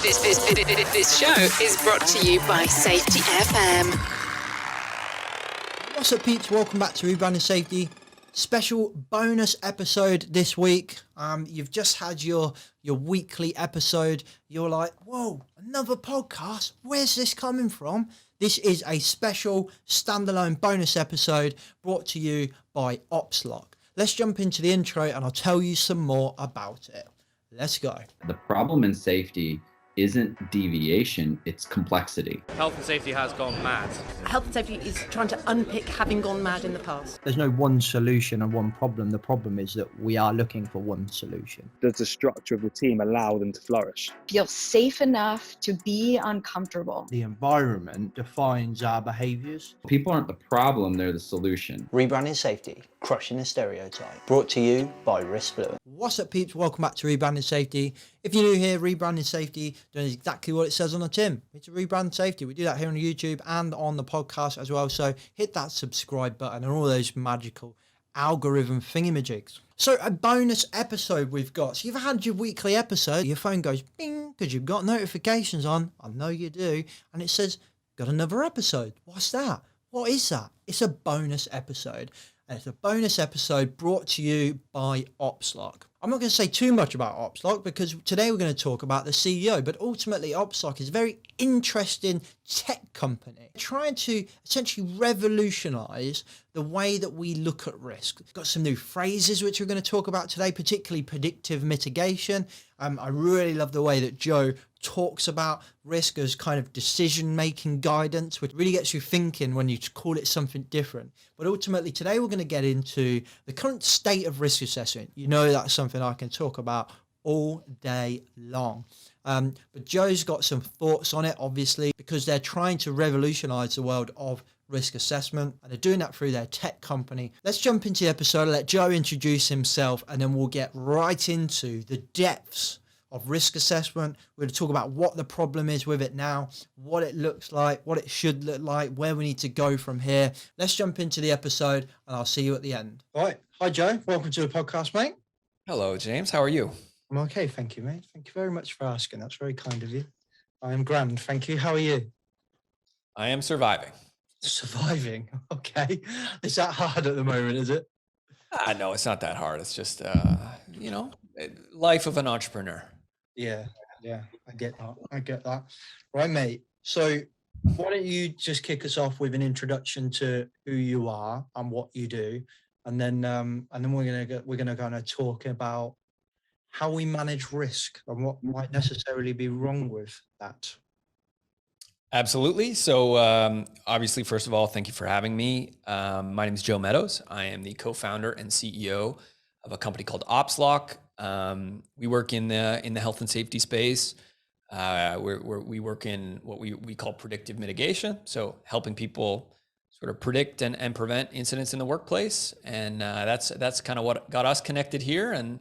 This show is brought to you by Safety FM. What's up, peeps? Welcome back to Rebranding Safety. Special bonus episode this week. You've just had your weekly episode. You're like, whoa, another podcast? Where's this coming from? This is a special standalone bonus episode brought to you by Opslock. Let's jump into the intro and I'll tell you some more about it. Let's go. The problem in safety isn't deviation, it's complexity. Health and safety has gone mad. Health and safety is trying to unpick having gone mad in the past. There's no one solution and one problem. The problem is that we are looking for one solution. Does the structure of the team allow them to flourish? Feel safe enough to be uncomfortable. The environment defines our behaviours. People aren't the problem, they're the solution. Rebranding Safety, crushing the stereotype. Brought to you by Risk Fluent. What's up, peeps? Welcome back to Rebranding Safety. If you're new here, Rebranding Safety doing exactly what it says on the tin. It's a rebrand safety. We do that here on YouTube and on the podcast as well. So hit that subscribe button and all those magical algorithm thingamajigs. So a bonus episode we've got. So you've had your weekly episode. Your phone goes bing because you've got notifications on. I know you do. And it says, got another episode. What's that? What is that? It's a bonus episode. And it's a bonus episode brought to you by Opslock. I'm not going to say too much about Opslock because today we're going to talk about the CEO, but ultimately Opslock is a very interesting tech company trying to essentially revolutionize the way that we look at risk. We've got some new phrases which we're going to talk about today, particularly predictive mitigation. I really love the way that Joe talks about risk as kind of decision-making guidance, which really gets you thinking when you call it something different. But ultimately today we're going to get into the current state of risk assessment. You know, that's something I can talk about all day long. But Joe's got some thoughts on it, obviously, because they're trying to revolutionize the world of risk assessment, and they're doing that through their tech company. Let's jump into the episode, let Joe introduce himself, and then we'll get right into the depths of risk assessment. We're going to talk about what the problem is with it now, what it looks like, what it should look like, where we need to go from here. Let's jump into the episode and I'll see you at the end. All right. Hi, Joe. Welcome to the podcast, mate. Hello, James. How are you? I'm okay. Thank you, mate. Thank you very much for asking. That's very kind of you. I am grand. Thank you. How are you? I am surviving. Surviving. Okay. Is that hard at the moment, is it? No, it's not that hard. It's just, life of an entrepreneur. Yeah, I get that. Right, mate. So why don't you just kick us off with an introduction to who you are and what you do, and then we're gonna kind of talk about how we manage risk and what might necessarily be wrong with that. Absolutely. So obviously, first of all, thank you for having me. My name is Joe Meadows. I am the co-founder and CEO of a company called Opslock. We work in the health and safety space. We work in what we call predictive mitigation. So helping people sort of predict and prevent incidents in the workplace. And that's kind of what got us connected here. And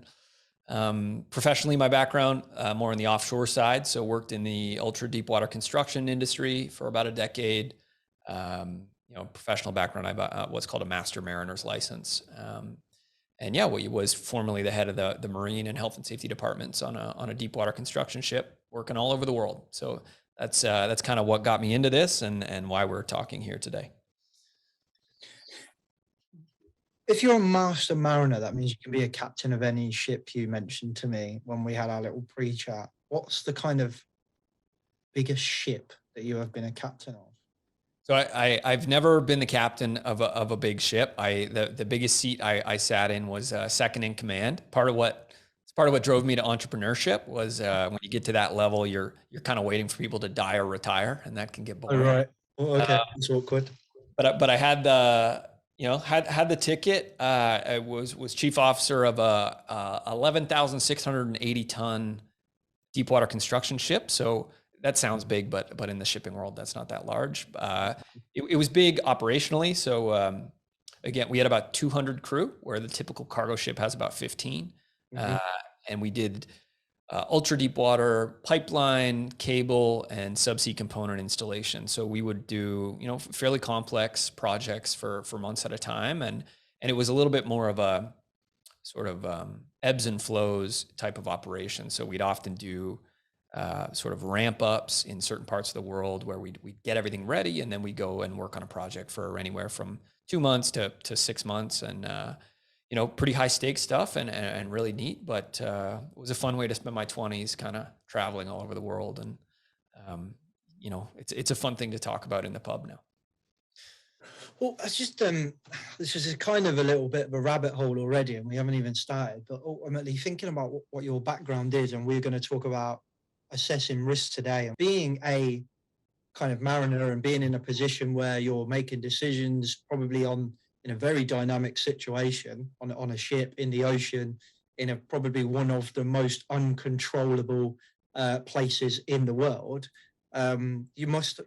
professionally, my background, more on the offshore side. So worked in the ultra deepwater construction industry for about a decade. Professional background, I have what's called a master mariner's license. We was formerly the head of the marine and health and safety departments on a deepwater construction ship, working all over the world. So that's kind of what got me into this and why we're talking here today. If you're a master mariner, that means you can be a captain of any ship. You mentioned to me when we had our little pre-chat. What's the kind of biggest ship that you have been a captain of? So I've never been the captain of a big ship. The biggest seat I sat in was second in command. Part of what drove me to entrepreneurship was when you get to that level, you're kind of waiting for people to die or retire, and that can get boring. Oh, right. Well, okay. That's awkward. But I had the ticket. I was chief officer of a 11,680 ton deepwater construction ship. So that sounds big, but in the shipping world, that's not that large. It was big operationally. So again, we had about 200 crew, where the typical cargo ship has about 15. Mm-hmm. And we did ultra deep water pipeline, cable, and subsea component installation. So we would do fairly complex projects for months at a time, and it was a little bit more of a sort of ebbs and flows type of operation. So we'd often do sort of ramp ups in certain parts of the world where we'd get everything ready, and then we go and work on a project for anywhere from 2 months to 6 months, and pretty high stakes stuff and really neat. But it was a fun way to spend my 20s, kind of traveling all over the world, and it's a fun thing to talk about in the pub now. Well, it's just this is kind of a little bit of a rabbit hole already, and we haven't even started. But ultimately, thinking about what your background is, and we're going to talk about assessing risk today, and being a kind of mariner and being in a position where you're making decisions probably in a very dynamic situation on a ship in the ocean, in a probably one of the most uncontrollable places in the world. You must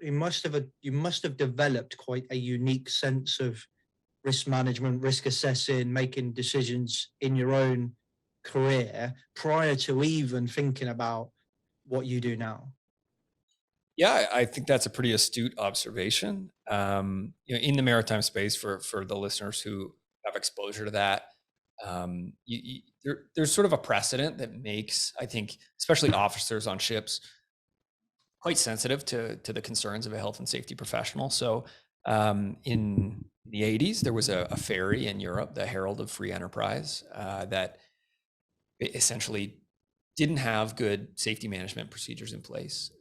have developed quite a unique sense of risk management, risk assessing, making decisions in your own career prior to even thinking about what you do now. Yeah, I think that's a pretty astute observation. In the maritime space, for the listeners who have exposure to that, there's sort of a precedent that makes, I think, especially officers on ships, quite sensitive to the concerns of a health and safety professional. So in the 80s, there was a ferry in Europe, the Herald of Free Enterprise, that essentially didn't have good safety management procedures in place,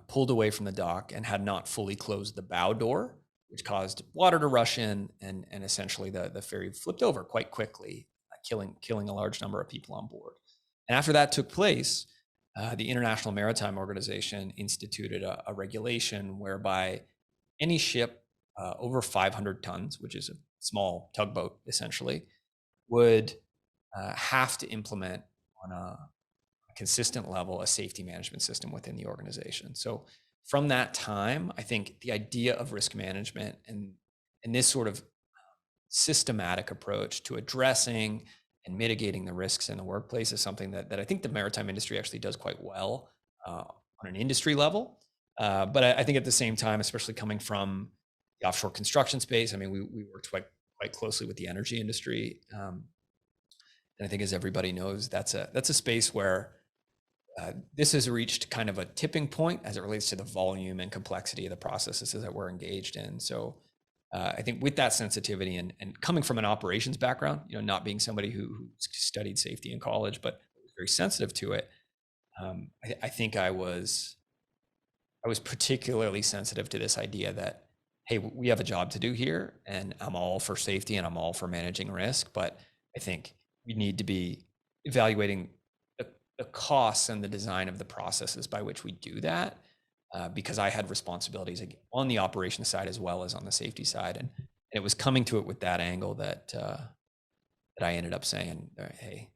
pulled away from the dock, and had not fully closed the bow door, which caused water to rush in, and essentially the ferry flipped over quite quickly, killing a large number of people on board. And after that took place, the International Maritime Organization instituted a regulation whereby any ship over 500 tons, which is a small tugboat essentially, would have to implement on a consistent level a safety management system within the organization. So from that time, I think the idea of risk management and this sort of systematic approach to addressing and mitigating the risks in the workplace is something that I think the maritime industry actually does quite well on an industry level. But I think at the same time, especially coming from the offshore construction space, I mean, we worked quite closely with the energy industry. And I think, as everybody knows, that's a space where this has reached kind of a tipping point as it relates to the volume and complexity of the processes that we're engaged in. So I think with that sensitivity and coming from an operations background, not being somebody who studied safety in college, but was very sensitive to it, I think I was particularly sensitive to this idea that, hey, we have a job to do here, and I'm all for safety and I'm all for managing risk, but I think we need to be evaluating the costs and the design of the processes by which we do that, because I had responsibilities on the operations side as well as on the safety side, and it was coming to it with that angle that I ended up saying, hey,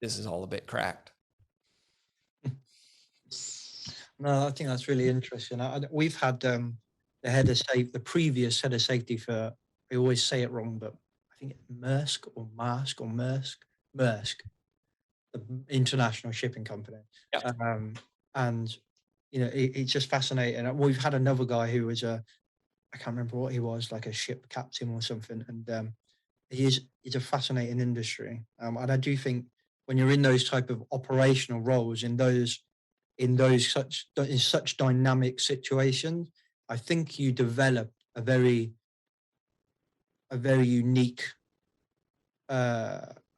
this is all a bit cracked. No, I think that's really interesting. We've had the previous head of safety for, I always say it wrong, but I think Maersk, the international shipping company. Yeah. And it's just fascinating. We've had another guy who was I can't remember what he was, like a ship captain or something. And it's a fascinating industry. And I do think when you're in those type of operational roles, in such dynamic situations, I think you develop a very unique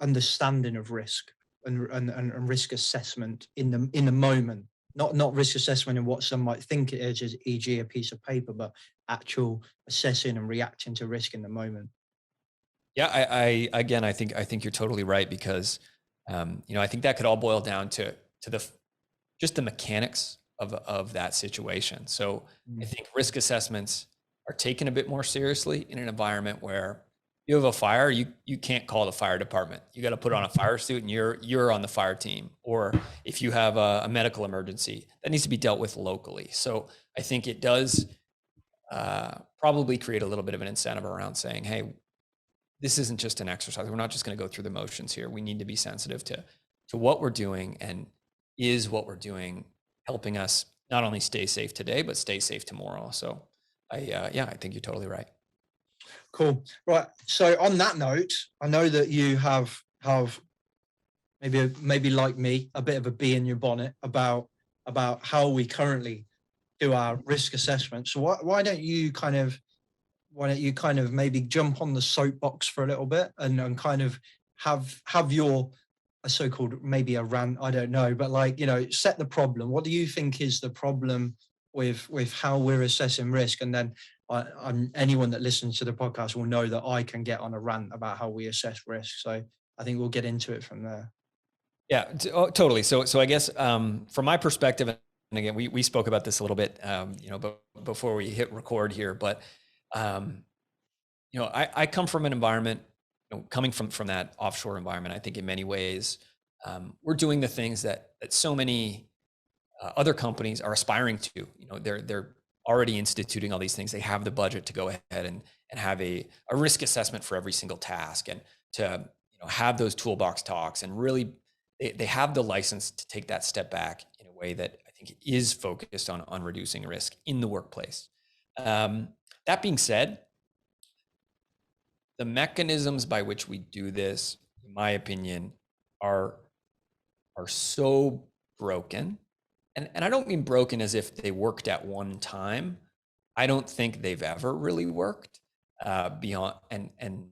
understanding of risk and risk assessment in the moment. Not risk assessment in what some might think it is, as e.g. a piece of paper, but actual assessing and reacting to risk in the moment. Yeah, I think you're totally right, because I think that could all boil down to just the mechanics of that situation. So I think risk assessments are taken a bit more seriously in an environment where you have a fire, you can't call the fire department. You got to put on a fire suit and you're on the fire team. Or if you have a medical emergency, that needs to be dealt with locally. So I think it does probably create a little bit of an incentive around saying, hey, this isn't just an exercise. We're not just going to go through the motions here. We need to be sensitive to what we're doing, and is what we're doing helping us not only stay safe today, but stay safe tomorrow. So I think you're totally right. Cool. Right. So on that note, I know that you have maybe like me, a bit of a bee in your bonnet about about how we currently do our risk assessment. So why don't you kind of maybe jump on the soapbox for a little bit and kind of have your a so-called maybe a rant, I don't know, but like, you know, set the problem. What do you think is the problem with how we're assessing risk? And then anyone that listens to the podcast will know that I can get on a rant about how we assess risk. So I think we'll get into it from there. Yeah, totally. So I guess from my perspective, and again, we spoke about this a little bit, but before we hit record here, but I come from an environment, coming from that offshore environment. I think in many ways, we're doing the things that so many other companies are aspiring to. They're already instituting all these things. They have the budget to go ahead and have a risk assessment for every single task, and to have those toolbox talks, and really they have the license to take that step back in a way that I think is focused on reducing risk in the workplace. That being said, the mechanisms by which we do this, in my opinion, are so broken. And I don't mean broken as if they worked at one time. I don't think they've ever really worked beyond, and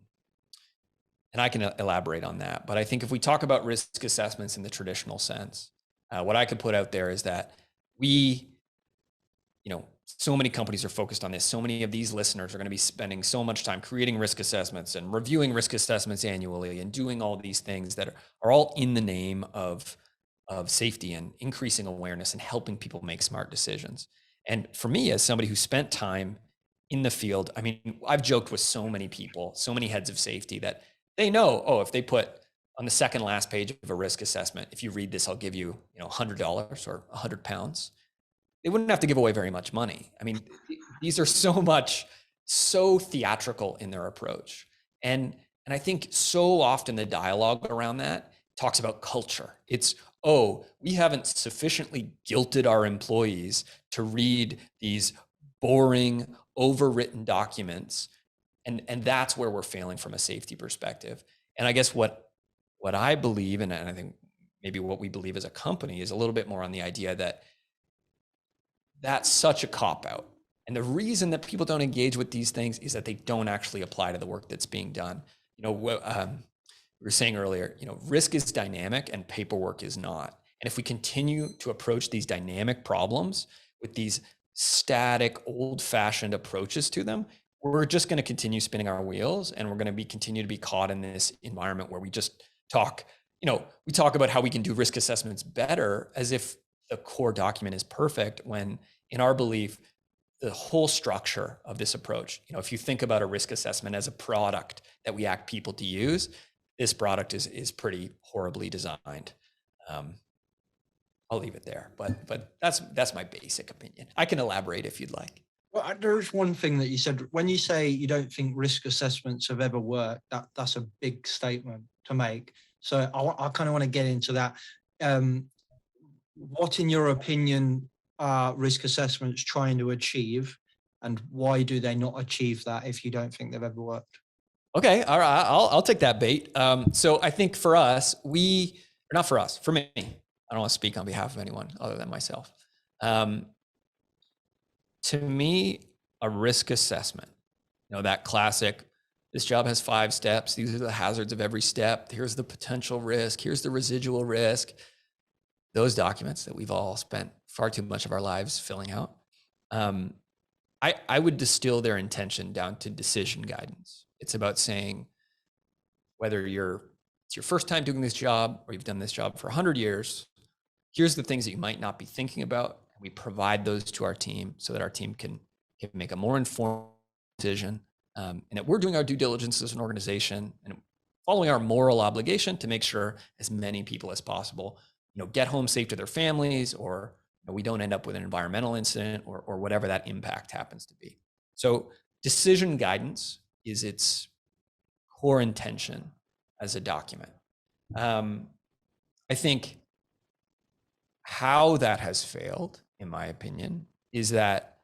I can elaborate on that. But I think if we talk about risk assessments in the traditional sense, what I could put out there is that so many companies are focused on this. So many of these listeners are going to be spending so much time creating risk assessments and reviewing risk assessments annually and doing all these things that are all in the name of safety and increasing awareness and helping people make smart decisions. And for me, as somebody who spent time in the field, I mean, I've joked with so many people, so many heads of safety, that they know, if they put on the second last page of a risk assessment, if you read this, I'll give you, $100 or 100 pounds. They wouldn't have to give away very much money. I mean, these are so theatrical in their approach. And I think so often the dialogue around that talks about culture. It's, we haven't sufficiently guilted our employees to read these boring, overwritten documents. And that's where we're failing from a safety perspective. And I guess what I believe, and I think maybe what we believe as a company, is a little bit more on the idea that that's such a cop-out. And the reason that people don't engage with these things is that they don't actually apply to the work that's being done. We were saying earlier, risk is dynamic and paperwork is not. And if we continue to approach these dynamic problems with these static, old-fashioned approaches to them, we're just going to continue spinning our wheels, and we're going to continue to be caught in this environment where we just talk, we talk about how we can do risk assessments better as if the core document is perfect, when in our belief, the whole structure of this approach, if you think about a risk assessment as a product that we ask people to use, this product is pretty horribly designed. I'll leave it there, but that's my basic opinion. I can elaborate if you'd like. Well, there's one thing that you said when you say you don't think risk assessments have ever worked. That's a big statement to make. So I kind of want to get into that. What, in your opinion, are risk assessments trying to achieve, and why do they not achieve that if you don't think they've ever worked? Okay, all right, I'll take that bait. So I think for us, for me, I don't want to speak on behalf of anyone other than myself. To me, a risk assessment, that classic, this job has 5 steps. These are the hazards of every step. Here's the potential risk. Here's the residual risk. Those documents that we've all spent far too much of our lives filling out. I would distill their intention down to decision guidance. It's about saying, whether it's your first time doing this job or you've done this job for 100 years, here's the things that you might not be thinking about. We provide those to our team so that our team can make a more informed decision, and that we're doing our due diligence as an organization and following our moral obligation to make sure as many people as possible get home safe to their families, or we don't end up with an environmental incident or whatever that impact happens to be. So decision guidance is its core intention as a document. I think how that has failed, in my opinion, is that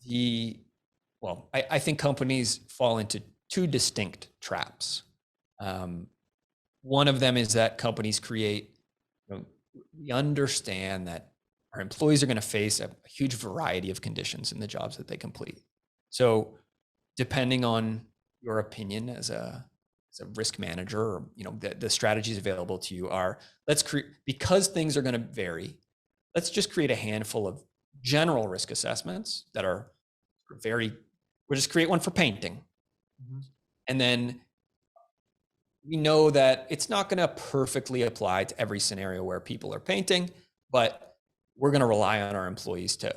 I think companies fall into 2 distinct traps. One of them is that companies create, we understand that our employees are going to face a huge variety of conditions in the jobs that they complete. So depending on your opinion as a risk manager, or the strategies available to you are, let's create, because things are going to vary, let's just create a handful of general risk assessments that are we'll just create one for painting. And then we know that it's not going to perfectly apply to every scenario where people are painting, but we're going to rely on our employees to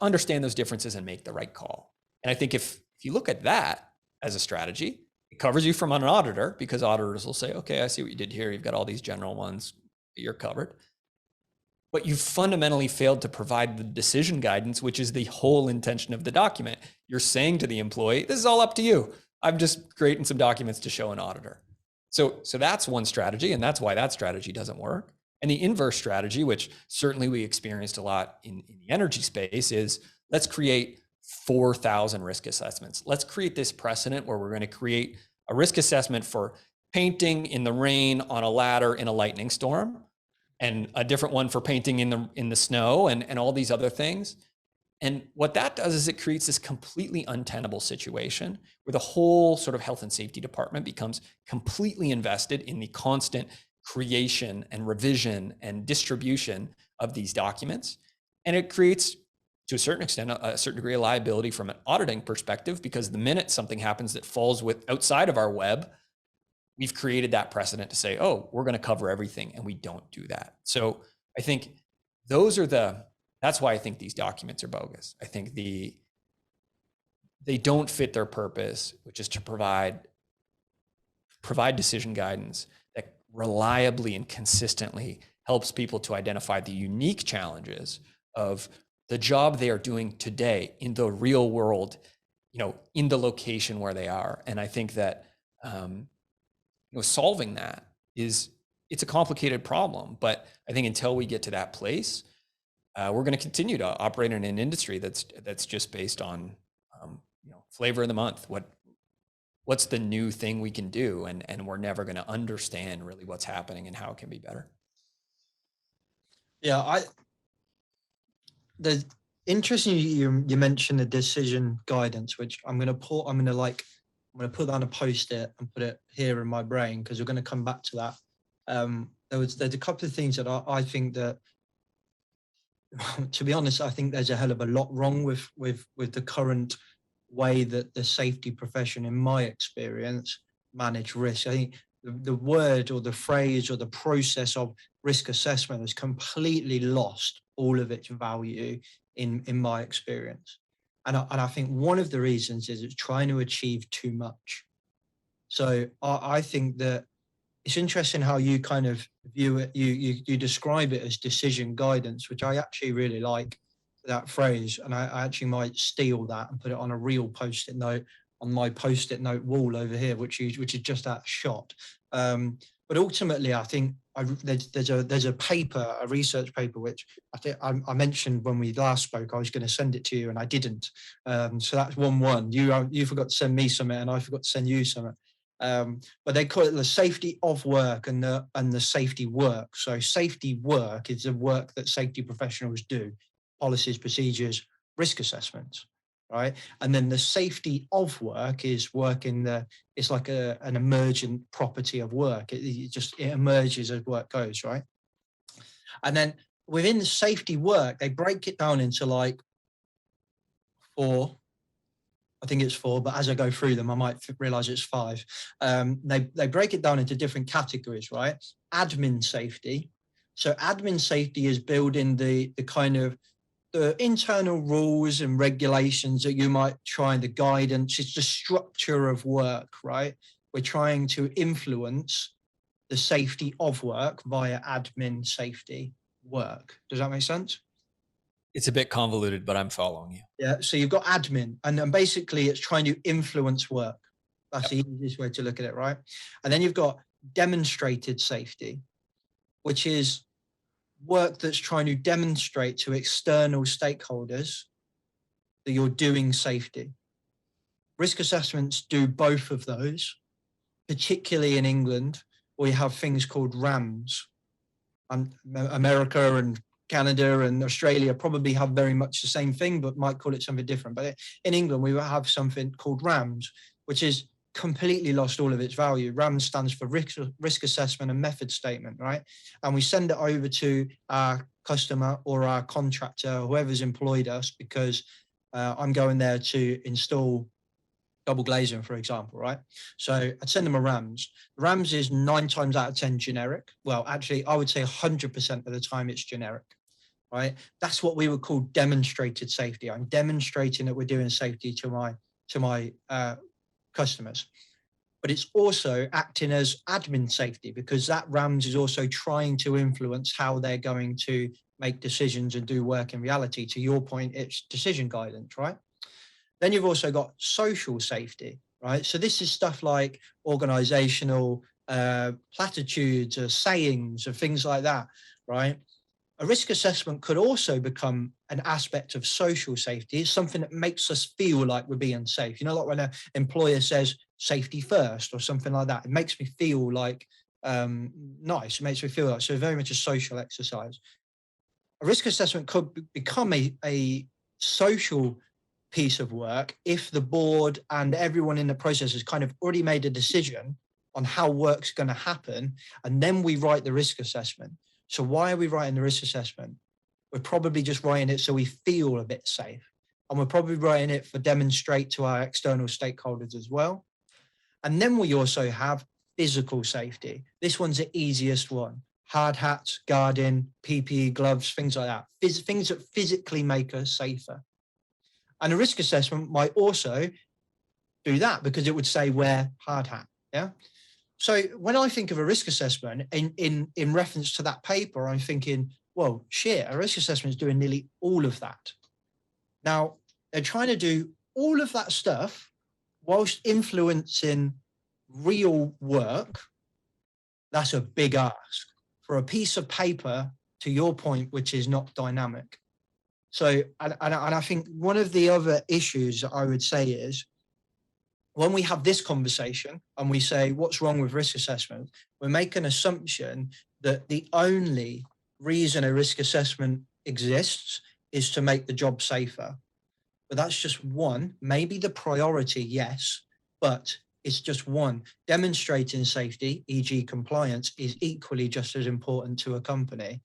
understand those differences and make the right call. And I think if you look at that as a strategy, it covers you from an auditor, because auditors will say, okay, I see what you did here. You've got all these general ones, you're covered. But you've fundamentally failed to provide the decision guidance, which is the whole intention of the document. You're saying to the employee, this is all up to you. I'm just creating some documents to show an auditor. So that's one strategy, and that's why that strategy doesn't work. And the inverse strategy, which certainly we experienced a lot in the energy space, is let's create 4,000 risk assessments. Let's create this precedent where we're going to create a risk assessment for painting in the rain on a ladder in a lightning storm, and a different one for painting in the snow, and all these other things. And what that does is it creates this completely untenable situation where the whole sort of health and safety department becomes completely invested in the constant creation and revision and distribution of these documents. And it creates, to a certain extent, a certain degree of liability from an auditing perspective, because the minute something happens that falls outside of our web, we've created that precedent to say, oh, we're going to cover everything, and we don't do that. So I think that's why I think these documents are bogus. I think they don't fit their purpose, which is to provide decision guidance that reliably and consistently helps people to identify the unique challenges of the job they are doing today in the real world, in the location where they are. And I think that solving that it's a complicated problem, but I think until we get to that place, we're going to continue to operate in an industry that's just based on flavor of the month. What's the new thing we can do, and we're never going to understand really what's happening and how it can be better. Yeah, the interesting you mentioned the decision guidance, which I'm going to put that on a post-it and put it here in my brain, because we're going to come back to that. There's a couple of things that I think that, to be honest, I think there's a hell of a lot wrong with the current way that the safety profession, in my experience, manage risk. I think the word or the phrase or the process of risk assessment has completely lost all of its value in my experience. And I think one of the reasons is it's trying to achieve too much. So I think that it's interesting how you kind of view it. You describe it as decision guidance, which I actually really like that phrase. And I actually might steal that and put it on a real Post-it note on my Post-it note wall over here, which is just that shot. But ultimately, I think there's a paper, a research paper, which I think I mentioned when we last spoke. I was going to send it to you, and I didn't. So that's 1-1. You forgot to send me something, and I forgot to send you something. But they call it the safety of work and the safety work. So safety work is the work that safety professionals do: policies, procedures, risk assessments, right? And then the safety of work is work it's like an emergent property of work. It emerges as work goes, right? And then within the safety work, they break it down into like 4. I think it's 4, but as I go through them, I might realize it's 5. They break it down into different categories, right? Admin safety. So admin safety is building the kind of the internal rules and regulations that you might try, the guidance. It's the structure of work, right? We're trying to influence the safety of work via admin safety work. Does that make sense? It's a bit convoluted, but I'm following you. Yeah. So you've got admin, and then basically it's trying to influence work. That's the easiest way to look at it, right? And then you've got demonstrated safety, which is work that's trying to demonstrate to external stakeholders that you're doing safety. Risk assessments do both of those, particularly in England, where you have things called RAMs. And America and Canada and Australia probably have very much the same thing, but might call it something different. But in England, we have something called RAMS, which is completely lost all of its value. RAMS stands for risk assessment and method statement, right? And we send it over to our customer or our contractor, whoever's employed us, because I'm going there to install double glazing, for example, right? So I'd send them a RAMS. RAMS is 9 times out of 10 generic. Well, actually, I would say 100% of the time it's generic, right? That's what we would call demonstrated safety. I'm demonstrating that we're doing safety to my customers. But it's also acting as admin safety, because that RAMS is also trying to influence how they're going to make decisions and do work in reality. To your point, it's decision guidance, right? Then you've also got social safety, right? So this is stuff like organizational platitudes or sayings or things like that, right? A risk assessment could also become an aspect of social safety. It's something that makes us feel like we're being safe. You know, like when an employer says safety first or something like that, it makes me feel like nice. It makes me feel like, so very much a social exercise. A risk assessment could become a social piece of work if the board and everyone in the process has kind of already made a decision on how work's going to happen, and then we write the risk assessment. So why are we writing the risk assessment? We're probably just writing it so we feel a bit safe, and we're probably writing it for demonstrate to our external stakeholders as well. And then we also have physical safety. This one's the easiest one. Hard hats, guarding, PPE, gloves, things like that. Things that physically make us safer. And a risk assessment might also do that, because it would say wear hard hat. Yeah. So when I think of a risk assessment in reference to that paper, I'm thinking, well, shit, a risk assessment is doing nearly all of that. Now, they're trying to do all of that stuff whilst influencing real work. That's a big ask for a piece of paper, to your point, which is not dynamic. So, and I think one of the other issues that I would say is, when we have this conversation and we say, what's wrong with risk assessment? We make an assumption that the only reason a risk assessment exists is to make the job safer. But that's just one, maybe the priority, yes, but it's just one. Demonstrating safety, e.g. compliance, is equally just as important to a company,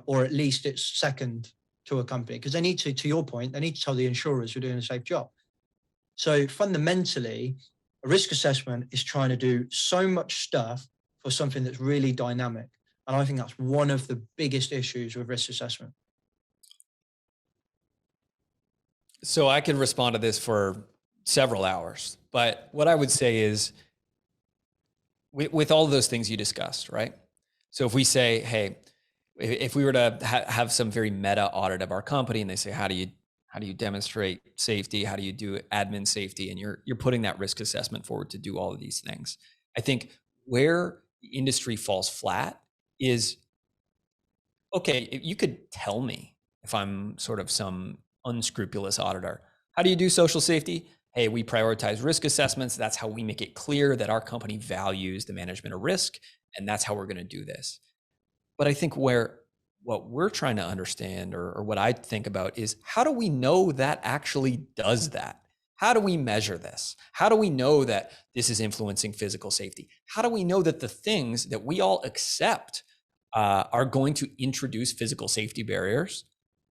or at least it's second to a company, because they need to your point, they need to tell the insurers we're doing a safe job. So fundamentally, a risk assessment is trying to do so much stuff for something that's really dynamic. And I think that's one of the biggest issues with risk assessment. So I could respond to this for several hours, but what I would say is, with all of those things you discussed, right? So if we say, hey, if we were to have some very meta audit of our company, and they say, how do you demonstrate safety? How do you do admin safety? And you're putting that risk assessment forward to do all of these things. I think where the industry falls flat is, okay, if you could tell me, if I'm sort of some unscrupulous auditor, how do you do social safety? Hey, we prioritize risk assessments. That's how we make it clear that our company values the management of risk, and that's how we're going to do this. But I think what we're trying to understand, or what I think about, is, how do we know that actually does that? How do we measure this? How do we know that this is influencing physical safety? How do we know that the things that we all accept are going to introduce physical safety barriers,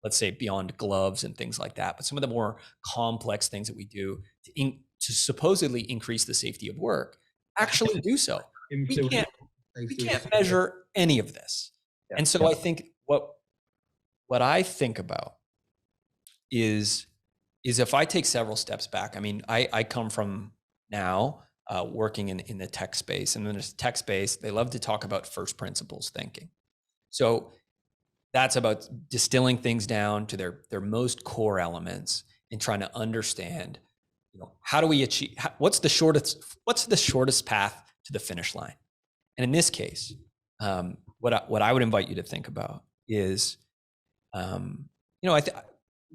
let's say beyond gloves and things like that, but some of the more complex things that we do to supposedly increase the safety of work actually do so? We can't measure any of this. Yeah. And so I think what I think about is if I take several steps back. I mean, I come from now working in the tech space, and then there's tech space, they love to talk about first principles thinking. So that's about distilling things down to their most core elements and trying to understand, how do we achieve, what's the shortest path to the finish line? And in this case, what I would invite you to think about is,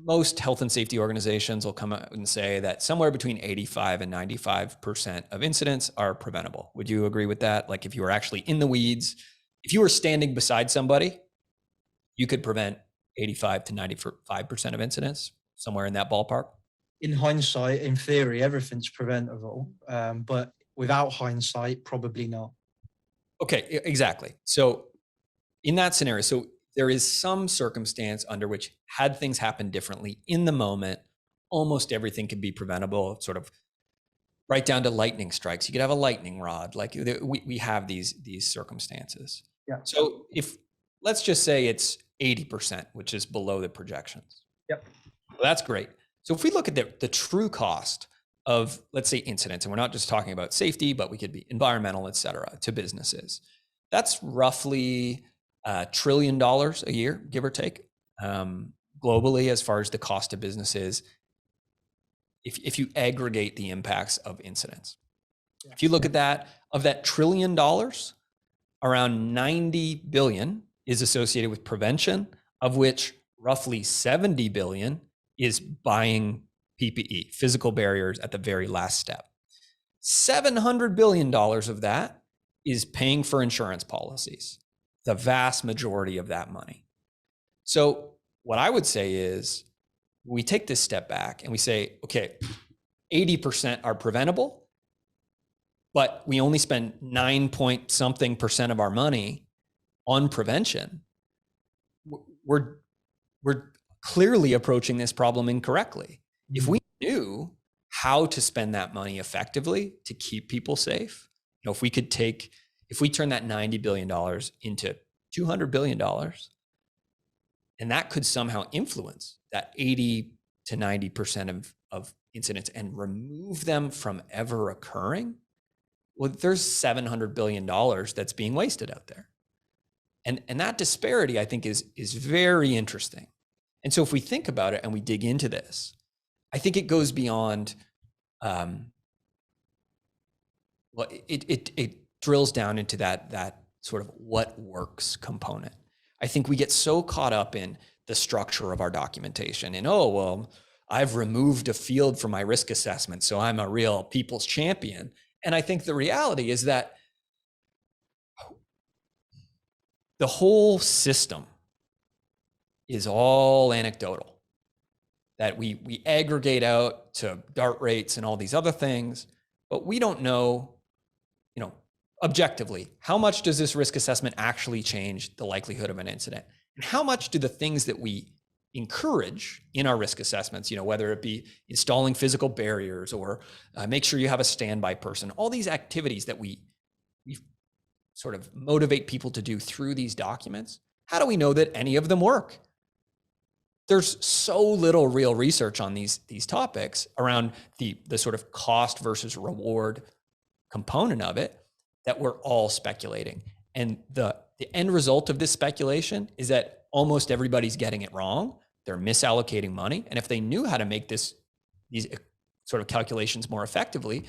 most health and safety organizations will come out and say that somewhere between 85 and 95% of incidents are preventable. Would you agree with that? Like, if you were actually in the weeds, if you were standing beside somebody, you could prevent 85 to 95% of incidents, somewhere in that ballpark. In hindsight, in theory, everything's preventable, but without hindsight, probably not. Okay, exactly. So in that scenario, so there is some circumstance under which, had things happened differently in the moment, almost everything could be preventable, sort of right down to lightning strikes. You could have a lightning rod. Like we have these circumstances. Yeah. So if, let's just say it's 80%, which is below the projections. Yep. Well, that's great. So if we look at the true cost of, let's say, incidents, and we're not just talking about safety, but we could be environmental, et cetera, to businesses, that's roughly $1 trillion a year, give or take, globally, as far as the cost of businesses, if you aggregate the impacts of incidents. Yeah. If you look at that, of that $1 trillion, around 90 billion is associated with prevention, of which roughly 70 billion is buying PPE, physical barriers, at the very last step. $700 billion of that is paying for insurance policies, the vast majority of that money. So what I would say is, we take this step back and we say, okay, 80% are preventable, but we only spend 9-point-something% of our money on prevention. We're clearly approaching this problem incorrectly. If we knew how to spend that money effectively to keep people safe, if we turn that $90 billion into $200 billion, and that could somehow influence that 80 to 90% of incidents and remove them from ever occurring, well, there's $700 billion that's being wasted out there. And that disparity, I think, is very interesting. And so if we think about it and we dig into this, I think it goes beyond, it drills down into that sort of what works component. I think we get so caught up in the structure of our documentation and, oh, well, I've removed a field from my risk assessment, so I'm a real people's champion. And I think the reality is that the whole system is all anecdotal, that we aggregate out to DART rates and all these other things, but we don't know, objectively, how much does this risk assessment actually change the likelihood of an incident? And how much do the things that we encourage in our risk assessments, whether it be installing physical barriers or make sure you have a standby person, all these activities that we sort of motivate people to do through these documents, how do we know that any of them work? There's so little real research on these topics around the sort of cost versus reward component of it, that we're all speculating. And the end result of this speculation is that almost everybody's getting it wrong. They're misallocating money. And if they knew how to make these sort of calculations more effectively,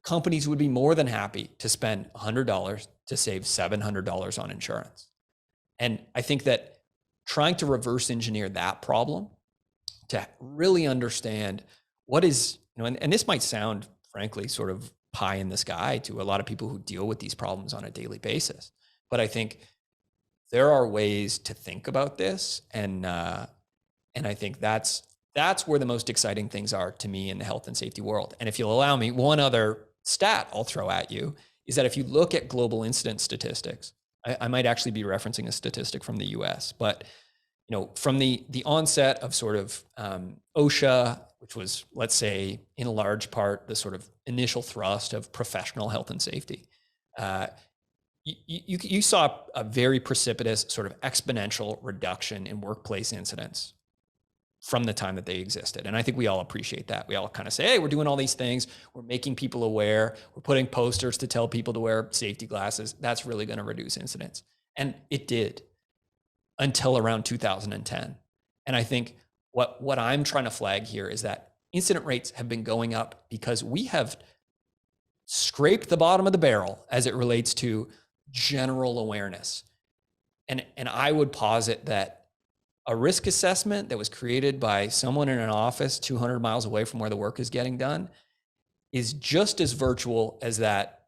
companies would be more than happy to spend $100 to save $700 on insurance. And I think that trying to reverse engineer that problem to really understand what is, and this might sound, frankly, sort of pie in the sky to a lot of people who deal with these problems on a daily basis. But I think there are ways to think about this. And I think that's where the most exciting things are to me in the health and safety world. And if you'll allow me, one other stat I'll throw at you is that if you look at global incident statistics, I might actually be referencing a statistic from the US, but from the onset of sort of OSHA, which was, let's say, in a large part, the sort of initial thrust of professional health and safety, you saw a very precipitous sort of exponential reduction in workplace incidents from the time that they existed. And I think we all appreciate that. We all kind of say, hey, we're doing all these things. We're making people aware. We're putting posters to tell people to wear safety glasses. That's really going to reduce incidents. And it did until around 2010. And I think what I'm trying to flag here is that incident rates have been going up because we have scraped the bottom of the barrel as it relates to general awareness. And I would posit that a risk assessment that was created by someone in an office 200 miles away from where the work is getting done is just as virtual as that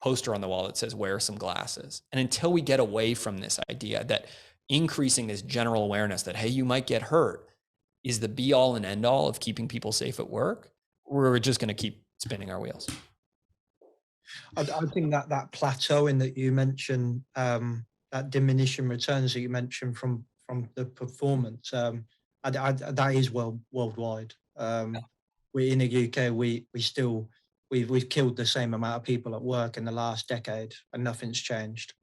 poster on the wall that says wear some glasses. And until we get away from this idea that increasing this general awareness that, hey, you might get hurt is the be all and end all of keeping people safe at work, we're just going to keep spinning our wheels. I think that plateauing that you mentioned, that diminishing returns that you mentioned from the performance, that is worldwide. We in the UK, we've killed the same amount of people at work in the last decade, and nothing's changed.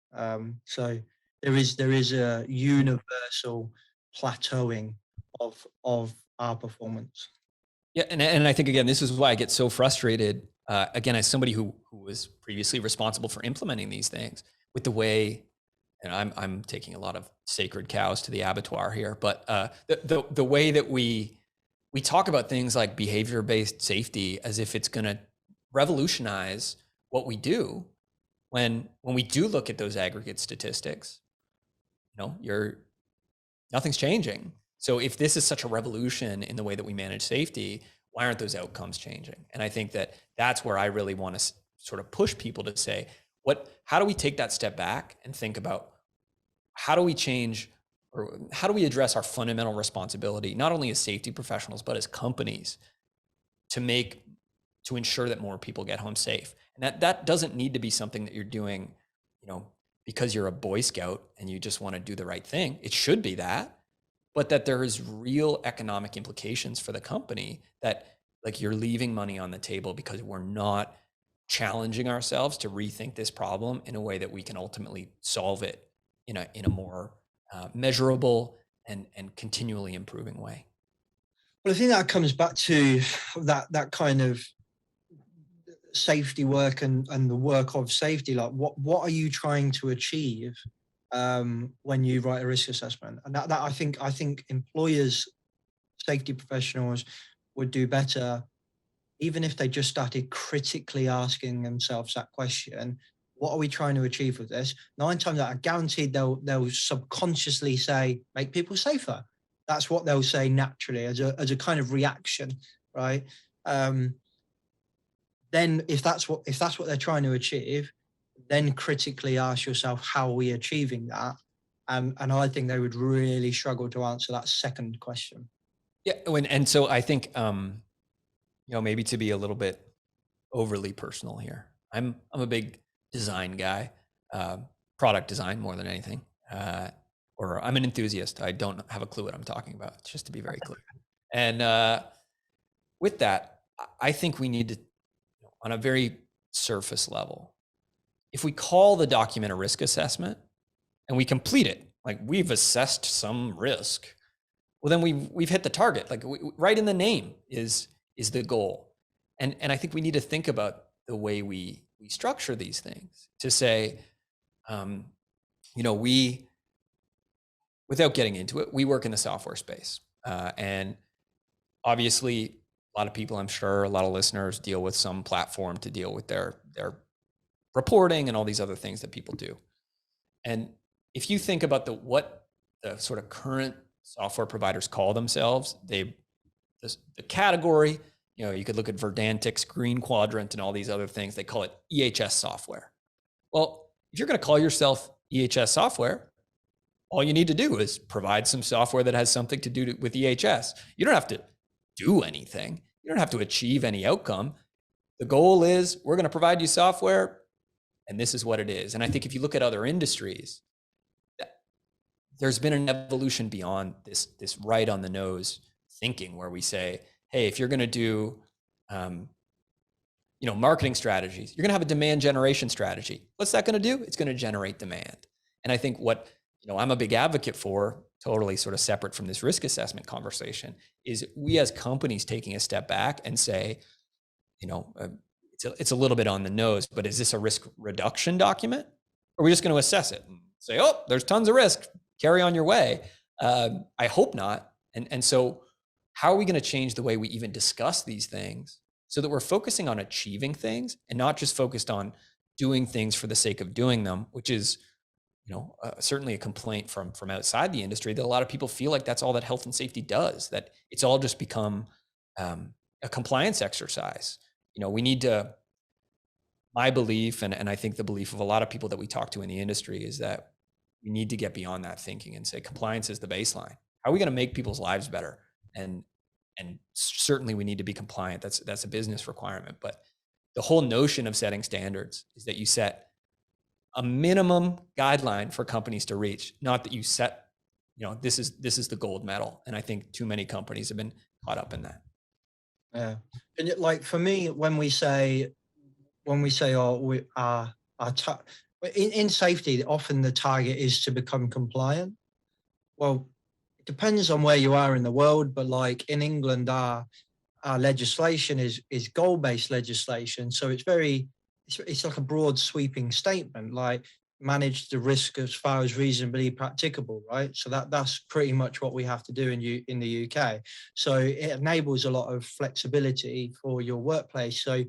So there is a universal plateauing of our performance. Yeah, and I think, again, this is why I get so frustrated, again, as somebody who was previously responsible for implementing these things, with the way, and I'm taking a lot of sacred cows to the abattoir here, but the way that we talk about things like behavior-based safety as if it's going to revolutionize what we do, when we do look at those aggregate statistics, nothing's changing. So if this is such a revolution in the way that we manage safety, why aren't those outcomes changing? And I think that's where I really want to sort of push people to say, how do we take that step back and think about how do we change, or how do we address our fundamental responsibility, not only as safety professionals, but as companies, to ensure that more people get home safe. And that doesn't need to be something that you're doing, because you're a Boy Scout and you just want to do the right thing. It should be that, but that there is real economic implications for the company, that like you're leaving money on the table because we're not challenging ourselves to rethink this problem in a way that we can ultimately solve it in a more measurable and continually improving way. Well, I think that comes back to that kind of safety work and the work of safety. Like, what are you trying to achieve when you write a risk assessment? And that I think employers, safety professionals would do better, even if they just started critically asking themselves that question. What are we trying to achieve with this? 9 times out, I guaranteed they'll subconsciously say, make people safer. That's what they'll say naturally as a kind of reaction, right? Then if that's what they're trying to achieve, then critically ask yourself, how are we achieving that? And I think they would really struggle to answer that second question. Yeah, and so I think maybe to be a little bit overly personal here, I'm a big design guy, product design more than anything, or I'm an enthusiast. I don't have a clue what I'm talking about, just to be very clear. And with that, I think we need to, on a very surface level, if we call the document a risk assessment and we complete it, like we've assessed some risk, well, then we've hit the target. Like right in the name is the goal. And I think we need to think about the way we structure these things to say, we, without getting into it, we work in the software space. And obviously a lot of people, I'm sure a lot of listeners, deal with some platform to deal with their reporting and all these other things that people do. And if you think about what the sort of current software providers call themselves, the category, you could look at Verdantix, Green Quadrant, and all these other things. They call it EHS software. Well, if you're going to call yourself EHS software, all you need to do is provide some software that has something to do with EHS. You don't have to do anything. You don't have to achieve any outcome. The goal is we're going to provide you software, and this is what it is. And I think if you look at other industries, there's been an evolution beyond this right on the nose thinking where we say, hey, if you're going to do, marketing strategies, you're going to have a demand generation strategy. What's that going to do? It's going to generate demand. And I think what, I'm a big advocate for, totally sort of separate from this risk assessment conversation, is we as companies taking a step back and say, it's a little bit on the nose, but is this a risk reduction document? Or are we just going to assess it and say, oh, there's tons of risk, carry on your way? I hope not. And so how are we going to change the way we even discuss these things so that we're focusing on achieving things and not just focused on doing things for the sake of doing them, which is, certainly a complaint from outside the industry, that a lot of people feel like that's all that health and safety does, that it's all just become a compliance exercise. We need to, my belief, and I think the belief of a lot of people that we talk to in the industry, is that we need to get beyond that thinking and say compliance is the baseline. How are we going to make people's lives better? And certainly we need to be compliant. That's a business requirement. But the whole notion of setting standards is that you set a minimum guideline for companies to reach, not that you set, this is the gold medal. And I think too many companies have been caught up in that. Yeah. And like for me, when we say, oh, we are in safety, often the target is to become compliant. Well, it depends on where you are in the world, but like in England, our legislation is goal-based legislation. So it's like a broad sweeping statement, like manage the risk as far as reasonably practicable, right? So that's pretty much what we have to do in the UK. So it enables a lot of flexibility for your workplace. So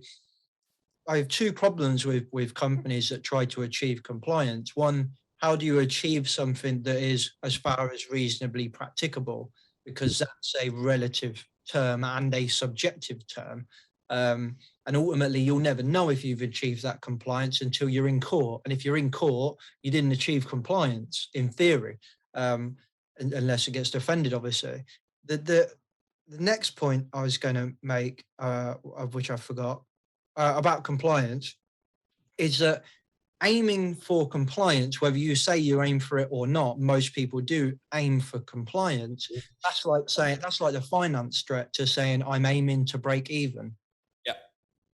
I have two problems with companies that try to achieve compliance. One, how do you achieve something that is as far as reasonably practicable? Because that's a relative term and a subjective term. And ultimately, you'll never know if you've achieved that compliance until you're in court. And if you're in court, you didn't achieve compliance in theory, unless it gets defended, obviously. The next point I was going to make, of which I forgot, about compliance, is that aiming for compliance, whether you say you aim for it or not, most people do aim for compliance. That's like the finance director saying, I'm aiming to break even. Yeah.